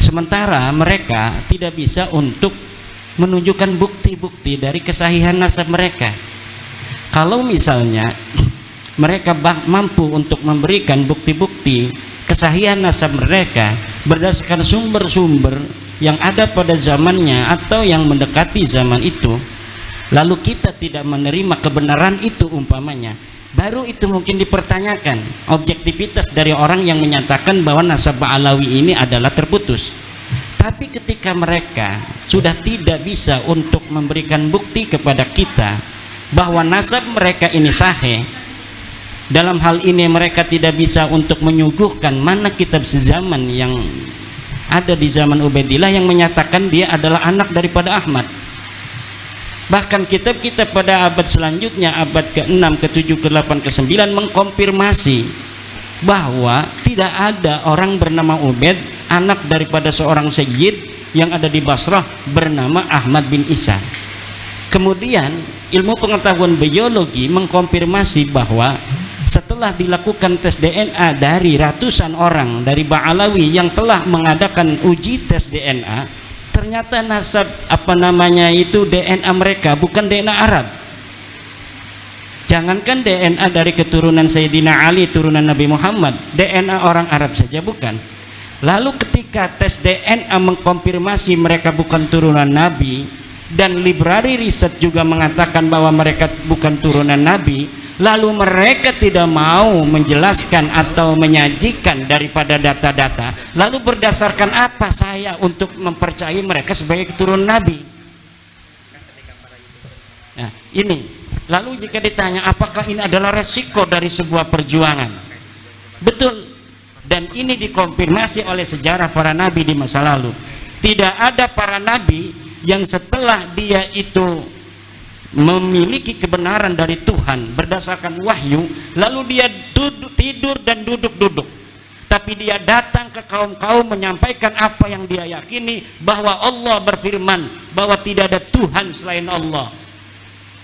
sementara mereka tidak bisa untuk menunjukkan bukti-bukti dari kesahihan nasab mereka. Kalau misalnya mereka mampu untuk memberikan bukti-bukti kesahihan nasab mereka berdasarkan sumber-sumber yang ada pada zamannya atau yang mendekati zaman itu, lalu kita tidak menerima kebenaran itu umpamanya, baru itu mungkin dipertanyakan objektivitas dari orang yang menyatakan bahwa nasab Ba'alawi ini adalah terputus. Tapi ketika mereka sudah tidak bisa untuk memberikan bukti kepada kita bahwa nasab mereka ini sahih, Dalam hal ini mereka tidak bisa untuk menyuguhkan mana kitab sezaman yang ada di zaman Ubaidillah yang menyatakan dia adalah anak daripada Ahmad. Bahkan kitab-kitab pada abad selanjutnya, abad ke-6, ke-7, ke-8, ke-9 mengkonfirmasi bahwa tidak ada orang bernama Ubaid, anak daripada seorang sayyid yang ada di Basrah bernama Ahmad bin Isa. Kemudian ilmu pengetahuan biologi mengkonfirmasi bahwa setelah dilakukan tes DNA dari ratusan orang dari Ba'alawi yang telah mengadakan uji tes DNA, ternyata nasab DNA mereka bukan DNA Arab. Jangankan DNA dari keturunan Sayyidina Ali, turunan Nabi Muhammad, DNA orang Arab saja bukan. Lalu ketika tes DNA mengkonfirmasi mereka bukan turunan Nabi, dan library riset juga mengatakan bahwa mereka bukan turunan Nabi, lalu mereka tidak mau menjelaskan atau menyajikan daripada data-data, lalu berdasarkan apa saya untuk mempercayai mereka sebagai keturunan Nabi? Nah, ini. Lalu jika ditanya apakah ini adalah resiko dari sebuah perjuangan? Betul. Dan ini dikonfirmasi oleh sejarah para nabi di masa lalu. Tidak ada para nabi yang setelah dia itu memiliki kebenaran dari Tuhan berdasarkan wahyu, lalu dia tidur dan duduk-duduk, tapi dia datang ke kaum-kaum menyampaikan apa yang dia yakini, bahwa Allah berfirman bahwa tidak ada Tuhan selain Allah.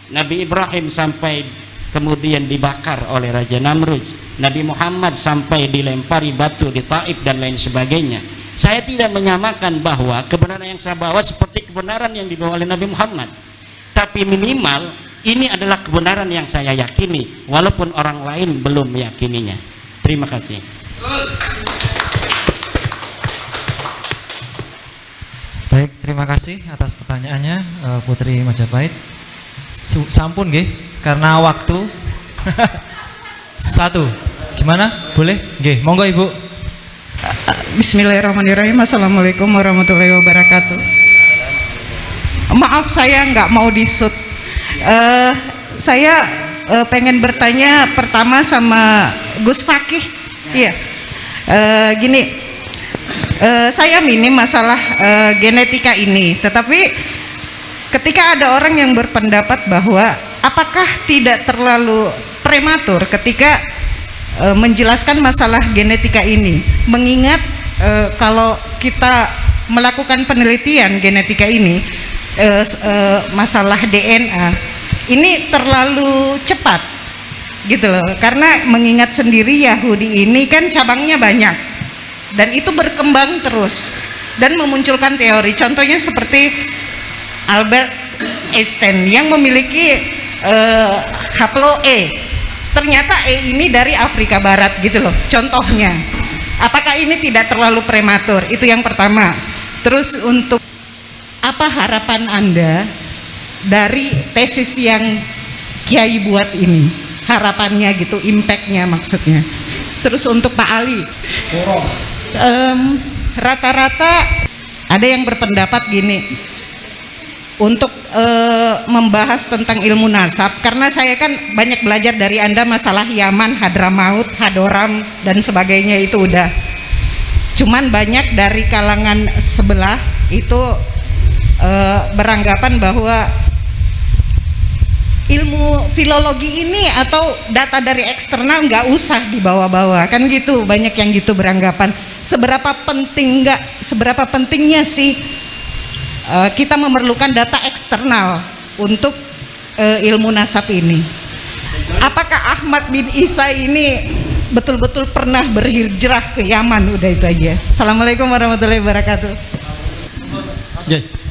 Nabi Ibrahim sampai kemudian dibakar oleh Raja Namrud, Nabi Muhammad sampai dilempari batu di Taif dan lain sebagainya. Saya tidak menyamakan bahwa kebenaran yang saya bawa seperti kebenaran yang dibawa oleh Nabi Muhammad, tapi minimal ini adalah kebenaran yang saya yakini walaupun orang lain belum meyakininya. Terima kasih. Baik, terima kasih atas pertanyaannya Putri Majapahit. Sampun nggih karena waktu. Satu. Gimana? Boleh? Nggih, monggo Ibu. Bismillahirrahmanirrahim. Assalamualaikum warahmatullahi wabarakatuh. Maaf saya nggak mau disut. Saya pengen bertanya pertama sama Gus Fakih. Iya. Gini, saya minim masalah genetika ini, tetapi ketika ada orang yang berpendapat bahwa apakah tidak terlalu prematur ketika menjelaskan masalah genetika ini, mengingat kalau kita melakukan penelitian genetika ini, masalah DNA ini terlalu cepat gitu loh, karena mengingat sendiri Yahudi ini kan cabangnya banyak dan itu berkembang terus dan memunculkan teori, contohnya seperti Albert Einstein yang memiliki haplo E, ternyata E ini dari Afrika Barat gitu loh, contohnya. Apakah ini tidak terlalu prematur? Itu yang pertama. Terus untuk apa harapan Anda dari tesis yang Kiai buat ini, harapannya gitu, impactnya maksudnya. Terus untuk Pak Ali, rata-rata ada yang berpendapat gini, untuk membahas tentang ilmu nasab, karena saya kan banyak belajar dari Anda masalah Yaman, Hadramaut, Hadoram dan sebagainya, itu udah. Cuman banyak dari kalangan sebelah itu beranggapan bahwa ilmu filologi ini atau data dari eksternal nggak usah dibawa-bawa, kan gitu, banyak yang gitu beranggapan. Seberapa pentingnya sih kita memerlukan data eksternal untuk ilmu nasab ini? Apakah Ahmad bin Isa ini betul-betul pernah berhijrah ke Yaman? Udah itu aja. Assalamualaikum warahmatullahi wabarakatuh.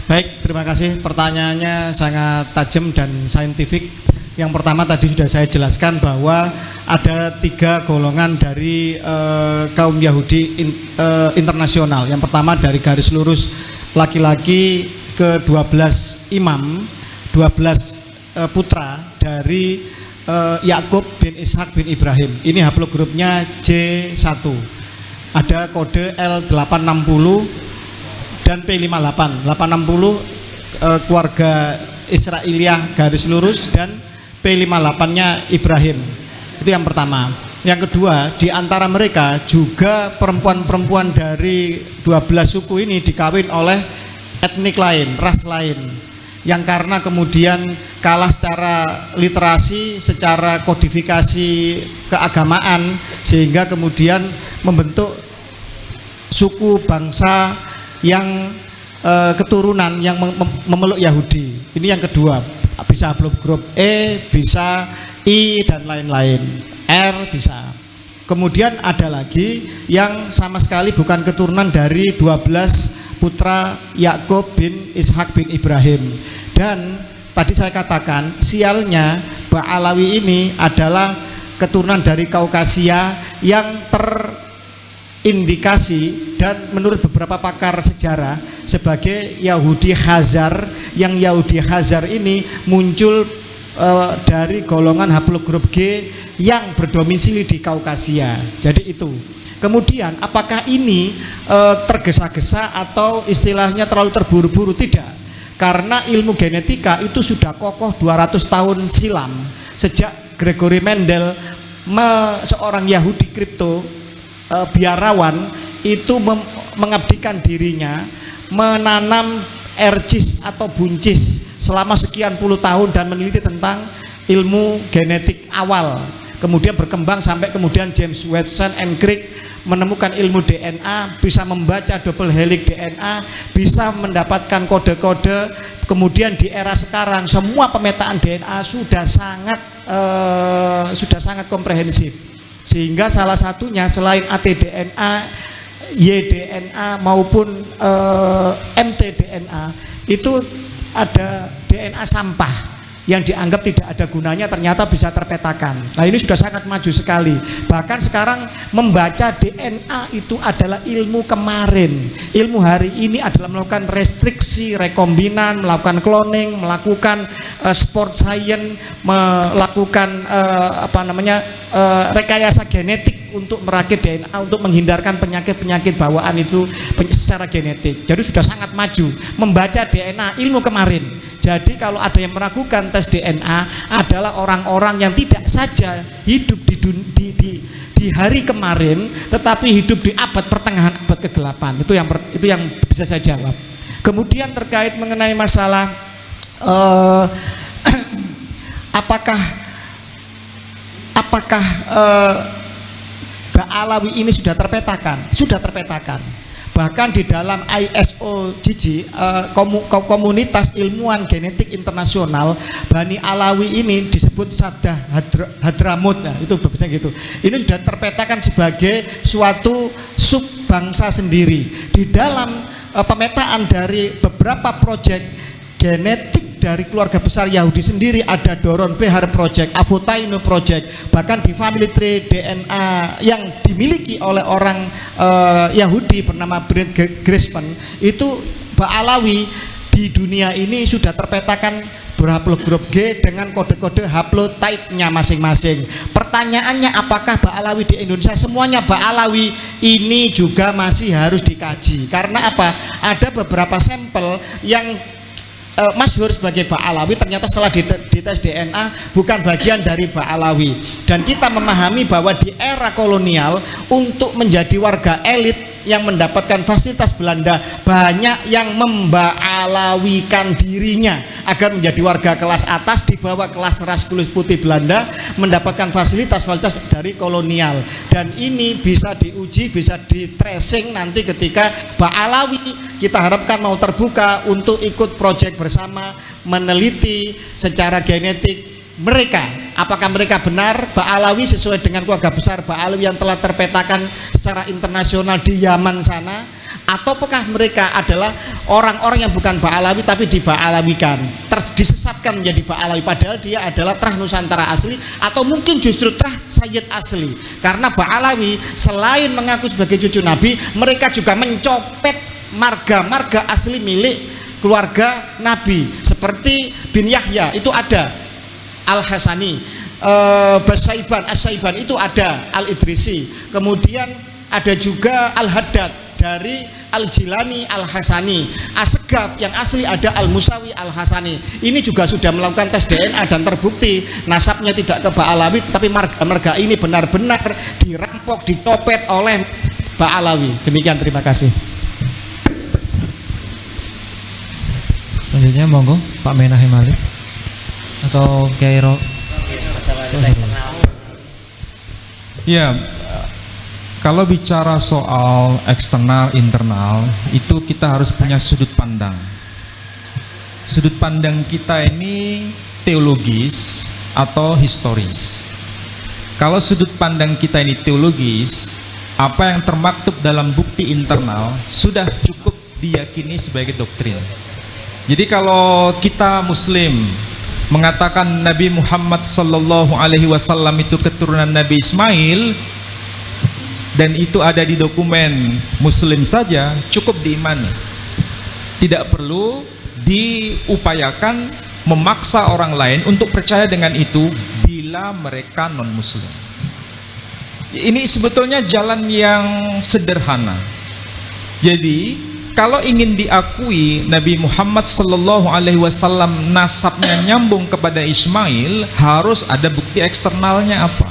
Baik, terima kasih. Pertanyaannya sangat tajam dan saintifik. Yang pertama tadi sudah saya jelaskan bahwa ada 3 golongan dari kaum Yahudi internasional. Yang pertama dari garis lurus laki-laki ke 12 imam, 12 putra dari Yakub bin Ishak bin Ibrahim. Ini haplogrupnya J1. Ada kode L860 dan P58. 860 keluarga Israiliyah garis lurus dan P58-nya Ibrahim. Itu yang pertama. Yang kedua, di antara mereka juga perempuan-perempuan dari 12 suku ini dikawin oleh etnik lain, ras lain, yang karena kemudian kalah secara literasi, secara kodifikasi keagamaan, sehingga kemudian membentuk suku bangsa yang keturunan yang memeluk Yahudi. Ini yang kedua, bisa grup E, bisa I dan lain-lain, R bisa. Kemudian ada lagi yang sama sekali bukan keturunan dari 12 putra Yakub bin Ishak bin Ibrahim. Dan tadi saya katakan sialnya Ba'alawi ini adalah keturunan dari Kaukasia yang terindikasi dan menurut beberapa pakar sejarah sebagai Yahudi Khazar, yang Yahudi Khazar ini muncul dari golongan haplogrup G yang berdomisili di Kaukasia. Jadi itu. Kemudian apakah ini tergesa-gesa atau istilahnya terlalu terburu-buru? Tidak. Karena ilmu genetika itu sudah kokoh 200 tahun silam. Sejak Gregory Mendel, seorang Yahudi kripto biarawan, itu mengabdikan dirinya menanam ercis atau buncis selama sekian puluh tahun dan meneliti tentang ilmu genetik awal. Kemudian berkembang sampai kemudian James Watson and Crick menemukan ilmu DNA, bisa membaca double helix DNA, bisa mendapatkan kode-kode. Kemudian di era sekarang semua pemetaan DNA sudah sangat komprehensif, sehingga salah satunya selain ATDNA, YDNA maupun mtDNA itu ada DNA sampah yang dianggap tidak ada gunanya, ternyata bisa terpetakan. Nah, ini sudah sangat maju sekali. Bahkan sekarang membaca DNA itu adalah ilmu kemarin. Ilmu hari ini adalah melakukan restriksi rekombinan, melakukan cloning, melakukan sport science, melakukan rekayasa genetik untuk merakit DNA untuk menghindarkan penyakit-penyakit bawaan itu secara genetik. Jadi sudah sangat maju membaca DNA, ilmu kemarin. Jadi kalau ada yang meragukan tes DNA adalah orang-orang yang tidak saja hidup di hari kemarin, tetapi hidup di abad pertengahan, abad ke-8. Itu yang bisa saya jawab. Kemudian terkait mengenai masalah apakah Ba'alawi ini sudah terpetakan? Sudah terpetakan. Bahkan di dalam ISOGG, komunitas ilmuwan genetik internasional, Bani Alawi ini disebut Sadah Hadramut, ya, itu berbeda gitu. Ini sudah terpetakan sebagai suatu subbangsa sendiri. Di dalam pemetaan dari beberapa proyek genetik dari keluarga besar Yahudi sendiri, ada Doron Behar Project, Avotaino Project, bahkan di family tree DNA yang dimiliki oleh orang Yahudi bernama Brent Grisman, itu Ba'alawi di dunia ini sudah terpetakan berhaplogrup G dengan kode-kode haplotype-nya masing-masing. Pertanyaannya, apakah Ba'alawi di Indonesia? Semuanya Ba'alawi ini juga masih harus dikaji. Karena apa? Ada beberapa sampel yang masyhur sebagai Ba'alawi, ternyata setelah dites DNA bukan bagian dari Ba'alawi. Dan kita memahami bahwa di era kolonial, untuk menjadi warga elit yang mendapatkan fasilitas Belanda, banyak yang memba'alawikan dirinya agar menjadi warga kelas atas di bawah kelas ras kulit putih Belanda, mendapatkan fasilitas dari kolonial. Dan ini bisa diuji, bisa di tracing nanti ketika Ba'alawi kita harapkan mau terbuka untuk ikut proyek bersama meneliti secara genetik mereka, apakah mereka benar Ba'alawi sesuai dengan keluarga besar Ba'alawi yang telah terpetakan secara internasional di Yaman sana, ataukah mereka adalah orang-orang yang bukan Ba'alawi tapi diba'alawikan, disesatkan menjadi Ba'alawi padahal dia adalah Trah Nusantara asli, atau mungkin justru Trah Sayyid asli. Karena Ba'alawi selain mengaku sebagai cucu Nabi, mereka juga mencopet marga-marga asli milik keluarga Nabi, seperti bin Yahya itu ada, Al-Hasani, Basaiban, As-Saiban itu ada, Al-Idrisi, kemudian ada juga Al-Haddad dari Al-Jilani Al-Hasani, Asgaf yang asli ada Al-Musawi Al-Hasani. Ini juga sudah melakukan tes DNA dan terbukti nasabnya tidak ke Ba'alawi, tapi marga ini benar-benar dirampok, dicopet oleh Ba'alawi. Demikian, terima kasih. Selanjutnya monggo Pak Menahim Ali atau Kiai Ro. Ya, kalau bicara soal eksternal internal itu kita harus punya sudut pandang. Sudut pandang kita ini teologis atau historis. Kalau sudut pandang kita ini teologis, apa yang termaktub dalam bukti internal sudah cukup diyakini sebagai doktrin. Jadi kalau kita Muslim mengatakan Nabi Muhammad sallallahu alaihi wasallam itu keturunan Nabi Ismail dan itu ada di dokumen Muslim saja, cukup diimani. Tidak perlu diupayakan memaksa orang lain untuk percaya dengan itu bila mereka non Muslim. Ini sebetulnya jalan yang sederhana. Jadi kalau ingin diakui Nabi Muhammad sallallahu alaihi wasallam nasabnya nyambung kepada Ismail, harus ada bukti eksternalnya apa?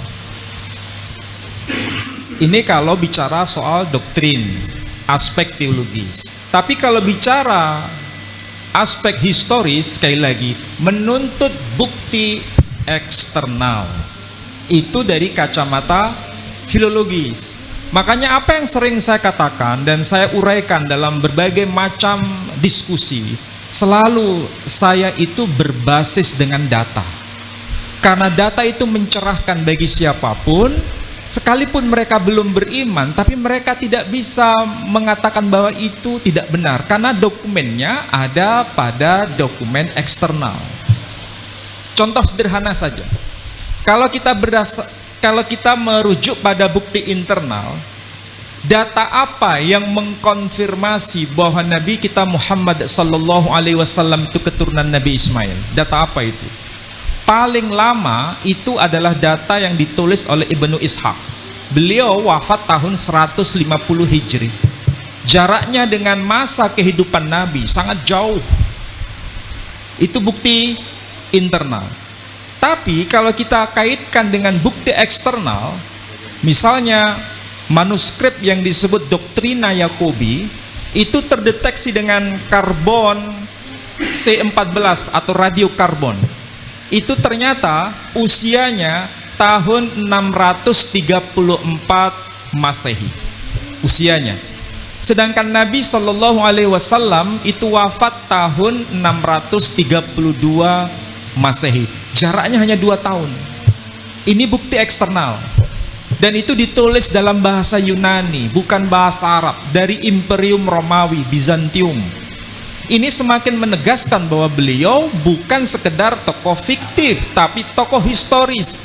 Ini kalau bicara soal doktrin, aspek teologis. Tapi kalau bicara aspek historis, sekali lagi menuntut bukti eksternal. Itu dari kacamata filologis. Makanya apa yang sering saya katakan dan saya uraikan dalam berbagai macam diskusi, selalu saya itu berbasis dengan data. Karena data itu mencerahkan bagi siapapun, sekalipun mereka belum beriman, tapi mereka tidak bisa mengatakan bahwa itu tidak benar. Karena dokumennya ada pada dokumen eksternal. Contoh sederhana saja. Kalau kita merujuk pada bukti internal, data apa yang mengkonfirmasi bahwa Nabi kita Muhammad sallallahu alaihi wasallam itu keturunan Nabi Ismail? Data apa itu? Paling lama itu adalah data yang ditulis oleh Ibnu Ishaq. Beliau wafat tahun 150 Hijri. Jaraknya dengan masa kehidupan Nabi sangat jauh. Itu bukti internal. Tapi kalau kita kaitkan dengan bukti eksternal, misalnya manuskrip yang disebut Doktrina Yakobi itu terdeteksi dengan karbon C14 atau radiokarbon. Itu ternyata usianya tahun 634 Masehi. Usianya. Sedangkan Nabi Shallallahu Alaihi Wasallam itu wafat tahun 632 Masehi. Jaraknya hanya 2 tahun. Ini bukti eksternal. Dan itu ditulis dalam bahasa Yunani, bukan bahasa Arab, dari Imperium Romawi, Bizantium. Ini semakin menegaskan bahwa beliau bukan sekedar tokoh fiktif, tapi tokoh historis.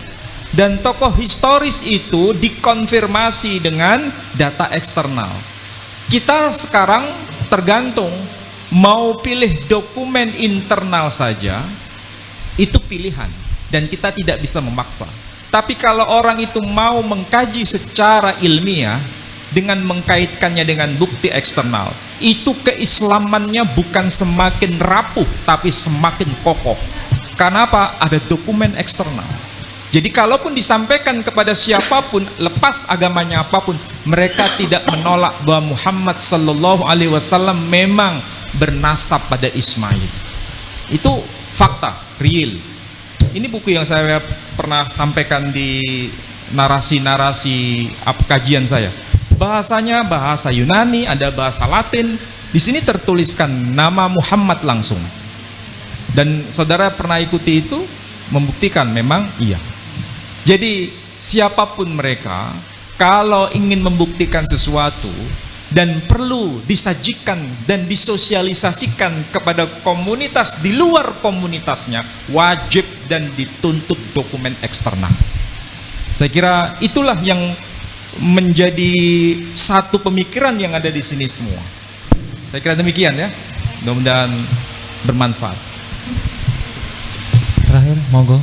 Dan tokoh historis itu dikonfirmasi dengan data eksternal. Kita sekarang tergantung mau pilih dokumen internal saja, itu pilihan dan kita tidak bisa memaksa. Tapi kalau orang itu mau mengkaji secara ilmiah dengan mengkaitkannya dengan bukti eksternal, itu keislamannya bukan semakin rapuh tapi semakin kokoh. Karena apa? Ada dokumen eksternal. Jadi kalaupun disampaikan kepada siapapun, lepas agamanya apapun, mereka tidak menolak bahwa Muhammad sallallahu alaihi wasallam memang bernasab pada Ismail. Itu fakta, real. Ini buku yang saya pernah sampaikan di narasi-narasi kajian saya. Bahasanya bahasa Yunani, ada bahasa Latin. Di sini tertuliskan nama Muhammad langsung. Dan saudara pernah ikuti itu, membuktikan memang iya. Jadi siapapun mereka, kalau ingin membuktikan sesuatu dan perlu disajikan dan disosialisasikan kepada komunitas di luar komunitasnya, wajib dan dituntut dokumen eksternal. Saya kira itulah yang menjadi satu pemikiran yang ada di sini semua. Saya kira demikian ya. Mudah-mudahan bermanfaat. Terakhir, monggo.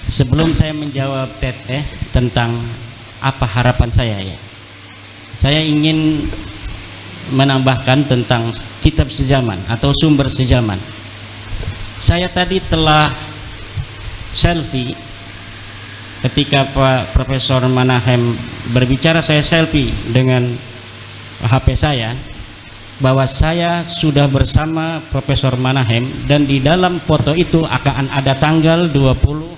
Sebelum saya menjawab Teteh tentang apa harapan saya ya, saya ingin menambahkan tentang kitab sejaman atau sumber sejaman. Saya tadi telah selfie ketika Pak Profesor Manahem berbicara, saya selfie dengan HP saya bahwa saya sudah bersama Profesor Manahem, dan di dalam foto itu akan ada tanggal 29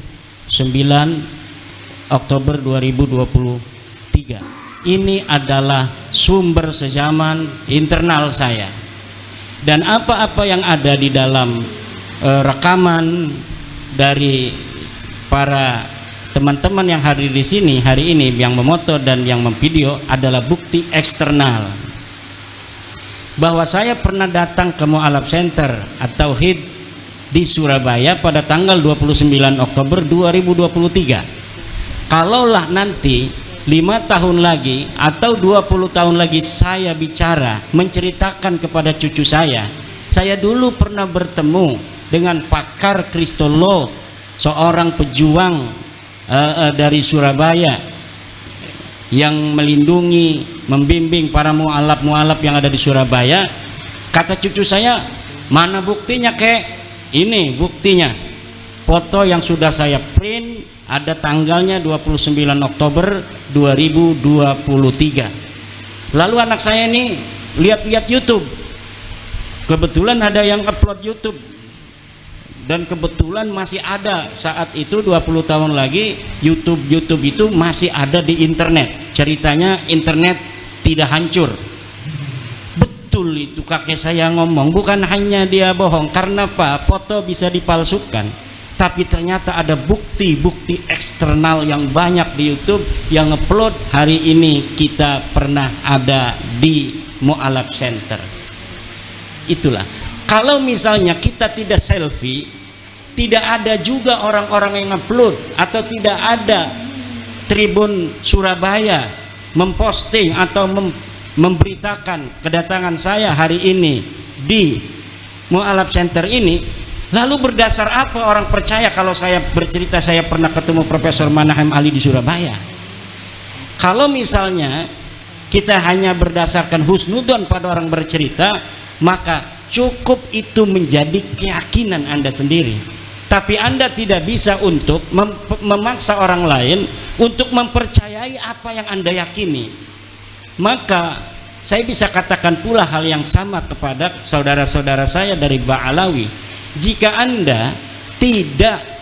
Oktober 2023. Ini adalah sumber sejaman internal saya, dan apa-apa yang ada di dalam rekaman dari para teman-teman yang hadir di sini hari ini, yang memoto dan yang memvideo, adalah bukti eksternal bahwa saya pernah datang ke Mu'alaf Center atau HID di Surabaya pada tanggal 29 Oktober 2023. Kalaulah nanti 5 tahun lagi atau 20 tahun lagi saya bicara menceritakan kepada cucu saya dulu pernah bertemu dengan pakar kristolog, seorang pejuang dari Surabaya yang melindungi, membimbing para mu'alaf yang ada di Surabaya. Kata cucu saya, mana buktinya kek? Ini buktinya, foto yang sudah saya print, ada tanggalnya 29 Oktober 2023. Lalu anak saya ini lihat-lihat YouTube, kebetulan ada yang upload YouTube, dan kebetulan masih ada saat itu 20 tahun lagi YouTube itu masih ada di internet. Ceritanya internet tidak hancur. Betul itu kakek saya ngomong, bukan hanya dia bohong. Karena apa? Foto bisa dipalsukan, tapi ternyata ada bukti-bukti eksternal yang banyak di YouTube yang upload. Hari ini kita pernah ada di Mu'alaf Center. Itulah, kalau misalnya kita tidak selfie, tidak ada juga orang-orang yang upload, atau tidak ada Tribun Surabaya memposting atau memberitakan kedatangan saya hari ini di Mu'alaf Center ini, lalu berdasar apa orang percaya kalau saya bercerita saya pernah ketemu Profesor Manahem Ali di Surabaya? Kalau misalnya kita hanya berdasarkan husnudon pada orang bercerita, maka cukup itu menjadi keyakinan Anda sendiri. Tapi Anda tidak bisa untuk memaksa orang lain untuk mempercayai apa yang Anda yakini. Maka saya bisa katakan pula hal yang sama kepada saudara-saudara saya dari Ba'alawi. Jika Anda tidak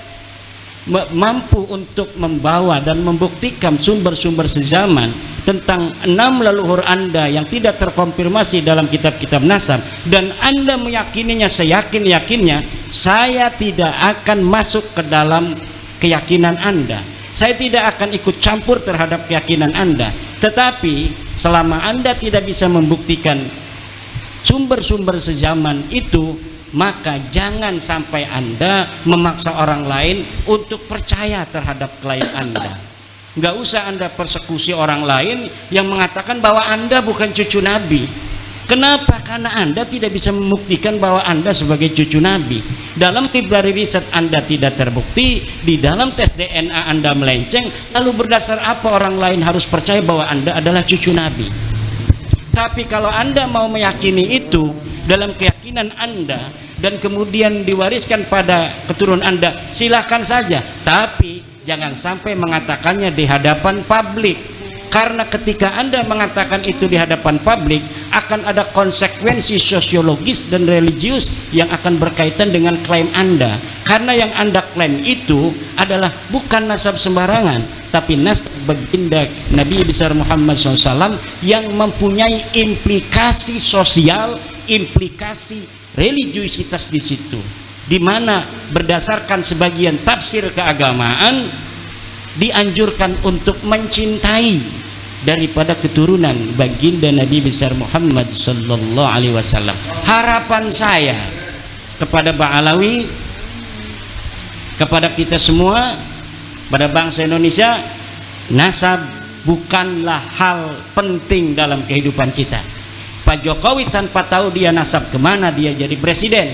mampu untuk membawa dan membuktikan sumber-sumber sejaman tentang 6 leluhur Anda yang tidak terkonfirmasi dalam kitab-kitab nasab, dan Anda meyakininya seyakin-yakinnya, saya tidak akan masuk ke dalam keyakinan Anda. Saya tidak akan ikut campur terhadap keyakinan Anda. Tetapi selama Anda tidak bisa membuktikan sumber-sumber sejaman itu, maka jangan sampai Anda memaksa orang lain untuk percaya terhadap klaim Anda. Nggak usah Anda persekusi orang lain yang mengatakan bahwa Anda bukan cucu Nabi. Kenapa? Karena Anda tidak bisa membuktikan bahwa Anda sebagai cucu Nabi. Dalam library riset Anda tidak terbukti, di dalam tes DNA Anda melenceng, lalu berdasar apa orang lain harus percaya bahwa Anda adalah cucu Nabi? Tapi kalau Anda mau meyakini itu dalam keyakinan Anda dan kemudian diwariskan pada keturunan Anda, silahkan saja. Tapi jangan sampai mengatakannya di hadapan publik. Karena ketika Anda mengatakan itu di hadapan publik, akan ada konsekuensi sosiologis dan religius yang akan berkaitan dengan klaim Anda. Karena yang Anda klaim itu adalah bukan nasab sembarangan, tapi nasab baginda Nabi besar Muhammad SAW yang mempunyai implikasi sosial, implikasi religiusitas di situ, di mana berdasarkan sebagian tafsir keagamaan dianjurkan untuk mencintai daripada keturunan baginda Nabi besar Muhammad sallallahu alaihi wasallam. Harapan saya kepada Ba'alawi, kepada kita semua, pada bangsa Indonesia, nasab bukanlah hal penting dalam kehidupan kita. Pak Jokowi tanpa tahu dia nasab kemana dia jadi presiden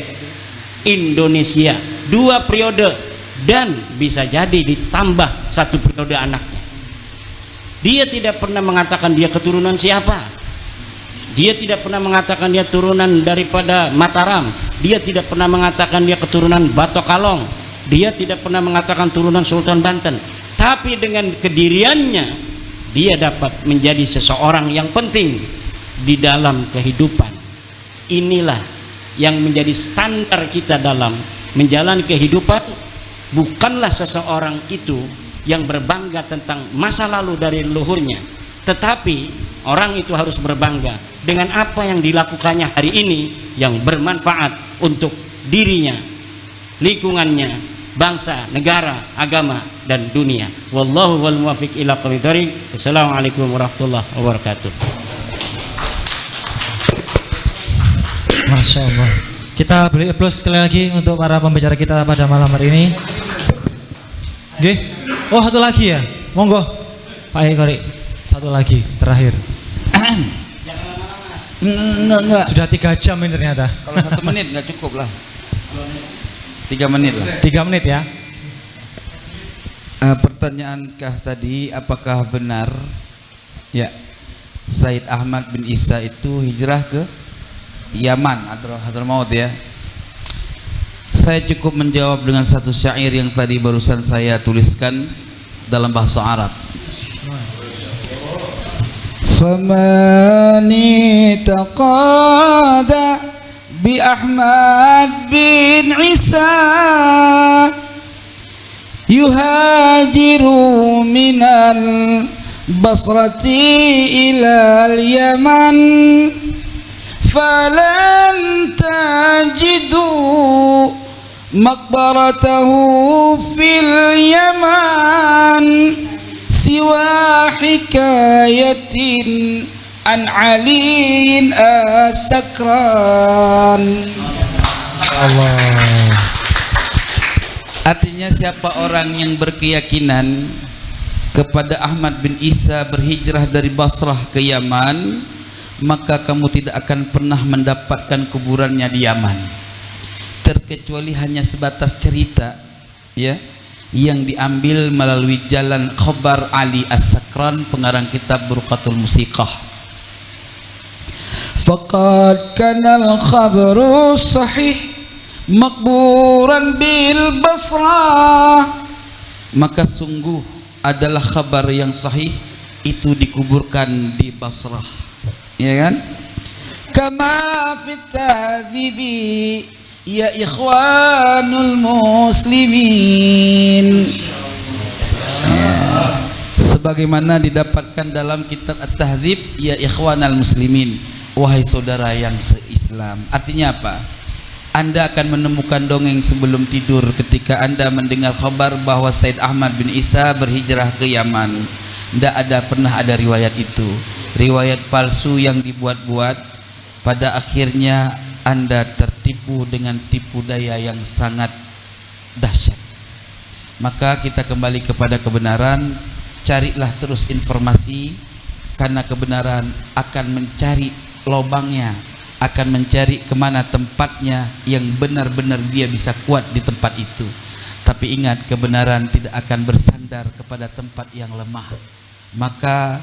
Indonesia 2 periode, dan bisa jadi ditambah 1 periode anaknya. Dia tidak pernah mengatakan dia keturunan siapa. Dia tidak pernah mengatakan dia turunan daripada Mataram. Dia tidak pernah mengatakan dia keturunan Batok Kalong. Dia tidak pernah mengatakan turunan Sultan Banten. Tapi dengan kediriannya, dia dapat menjadi seseorang yang penting di dalam kehidupan. Inilah yang menjadi standar kita dalam menjalani kehidupan. Bukanlah seseorang itu yang berbangga tentang masa lalu dari leluhurnya, tetapi orang itu harus berbangga dengan apa yang dilakukannya hari ini yang bermanfaat untuk dirinya, lingkungannya, bangsa, negara, agama, dan dunia. Wallahu wal muwaffiq ila aqwamit thoriq. Assalamualaikum warahmatullahi wabarakatuh. Masya Allah. Kita beri aplaus sekali lagi untuk para pembicara kita pada malam hari ini. Oke. Oh, satu lagi ya, monggo Pak Ekori, satu lagi terakhir. Enggak. Sudah 3 jam ini ternyata. Kalau 1 menit nggak cukup lah. 3 menit lah. 3 menit ya. Pertanyaankah tadi, apakah benar ya Said Ahmad bin Isa itu hijrah ke Yaman atau Hadramaut ya? Saya cukup menjawab dengan satu syair yang tadi barusan saya tuliskan dalam bahasa Arab. Famani taqada bi Ahmad bin Isa yuhajiru minal basrati ilal Yaman falan tajidu maqbaratahu fil Yaman siwa hikayatin an aliin asakran. Allah. Artinya siapa orang yang berkeyakinan kepada Ahmad bin Isa berhijrah dari Basrah ke Yaman, maka kamu tidak akan pernah mendapatkan kuburannya di Yaman, terkecuali hanya sebatas cerita ya yang diambil melalui jalan Khabar Ali As-Sakran, pengarang kitab Burqatul Musiqah. Faqad kanal khabaru sahih makburan bil Basrah, maka sungguh adalah kabar yang sahih itu dikuburkan di Basrah, ya kan? Kama fit tadhibi ya ikhwanul muslimin, ya. Sebagaimana didapatkan dalam kitab At-Tahdzib, ya ikhwanal muslimin, wahai saudara yang se-Islam. Artinya apa? Anda akan menemukan dongeng sebelum tidur ketika Anda mendengar kabar bahwa Said Ahmad bin Isa berhijrah ke Yaman. Tidak pernah ada riwayat itu, riwayat palsu yang dibuat-buat. Pada akhirnya Anda tertipu dengan tipu daya yang sangat dahsyat. Maka kita kembali kepada kebenaran, carilah terus informasi, karena kebenaran akan mencari lobangnya, akan mencari kemana tempatnya yang benar-benar dia bisa kuat di tempat itu. Tapi ingat, kebenaran tidak akan bersandar kepada tempat yang lemah. Maka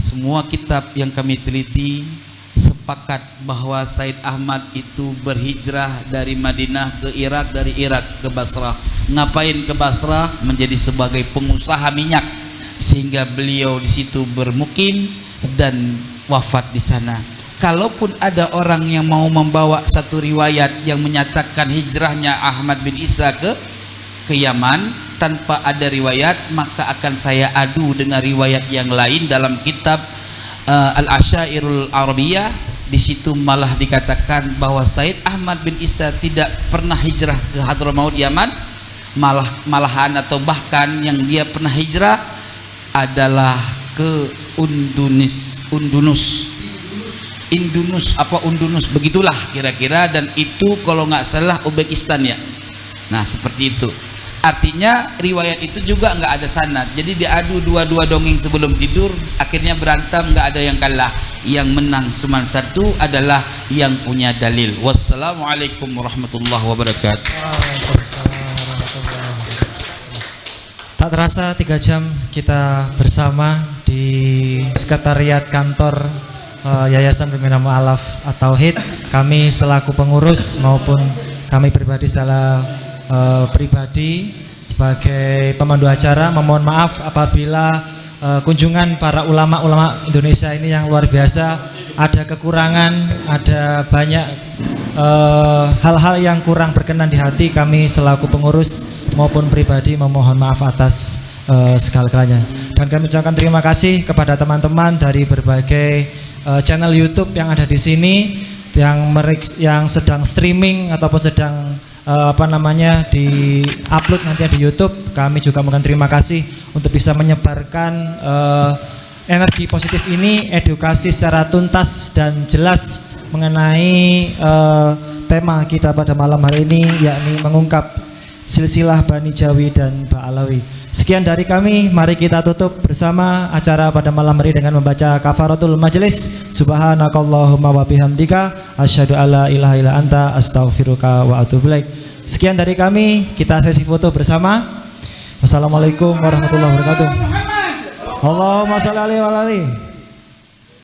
semua kitab yang kami teliti sepakat bahwa Said Ahmad itu berhijrah dari Madinah ke Irak, dari Irak ke Basrah. Ngapain ke Basrah? Menjadi sebagai pengusaha minyak, sehingga beliau di situ bermukim dan wafat di sana. Kalaupun ada orang yang mau membawa satu riwayat yang menyatakan hijrahnya Ahmad bin Isa ke Yaman tanpa ada riwayat, maka akan saya adu dengan riwayat yang lain dalam kitab Al-Asyairul Arabiyah. Di situ malah dikatakan bahwa Said Ahmad bin Isa tidak pernah hijrah ke Hadramaut Yaman, malahan atau bahkan yang dia pernah hijrah adalah ke Undunus begitulah kira-kira, dan itu kalau nggak salah Uzbekistan ya. Nah seperti itu. Artinya riwayat itu juga nggak ada sanad. Jadi diadu dua dongeng sebelum tidur, akhirnya berantem, nggak ada yang kalah. Yang menang cuma satu adalah yang punya dalil. Wassalamualaikum warahmatullahi wabarakatuh. Tak terasa 3 jam kita bersama di sekretariat kantor Yayasan Pembina Mu'alaf At-Tauhid, kami selaku pengurus maupun kami pribadi secara pribadi sebagai pemandu acara memohon maaf apabila kunjungan para ulama-ulama Indonesia ini yang luar biasa ada kekurangan, ada banyak hal-hal yang kurang berkenan di hati. Kami selaku pengurus maupun pribadi memohon maaf atas segala-galanya. Dan kami ucapkan terima kasih kepada teman-teman dari berbagai channel YouTube yang ada di sini, yang sedang streaming ataupun sedang di upload nanti di YouTube. Kami juga mohon terima kasih untuk bisa menyebarkan energi positif ini, edukasi secara tuntas dan jelas mengenai tema kita pada malam hari ini, yakni mengungkap silsilah Bani Jawi dan Ba'alawi. Sekian dari kami, mari kita tutup bersama acara pada malam hari dengan membaca kafaratul majelis. Subhanakallahumma wa bihamdika asyhadu alla ilaha illa anta astaghfiruka wa atubu ilaik. Sekian dari kami, kita sesi foto bersama. Wassalamualaikum warahmatullahi wabarakatuh. Allahumma shalli alaihi wa alihi.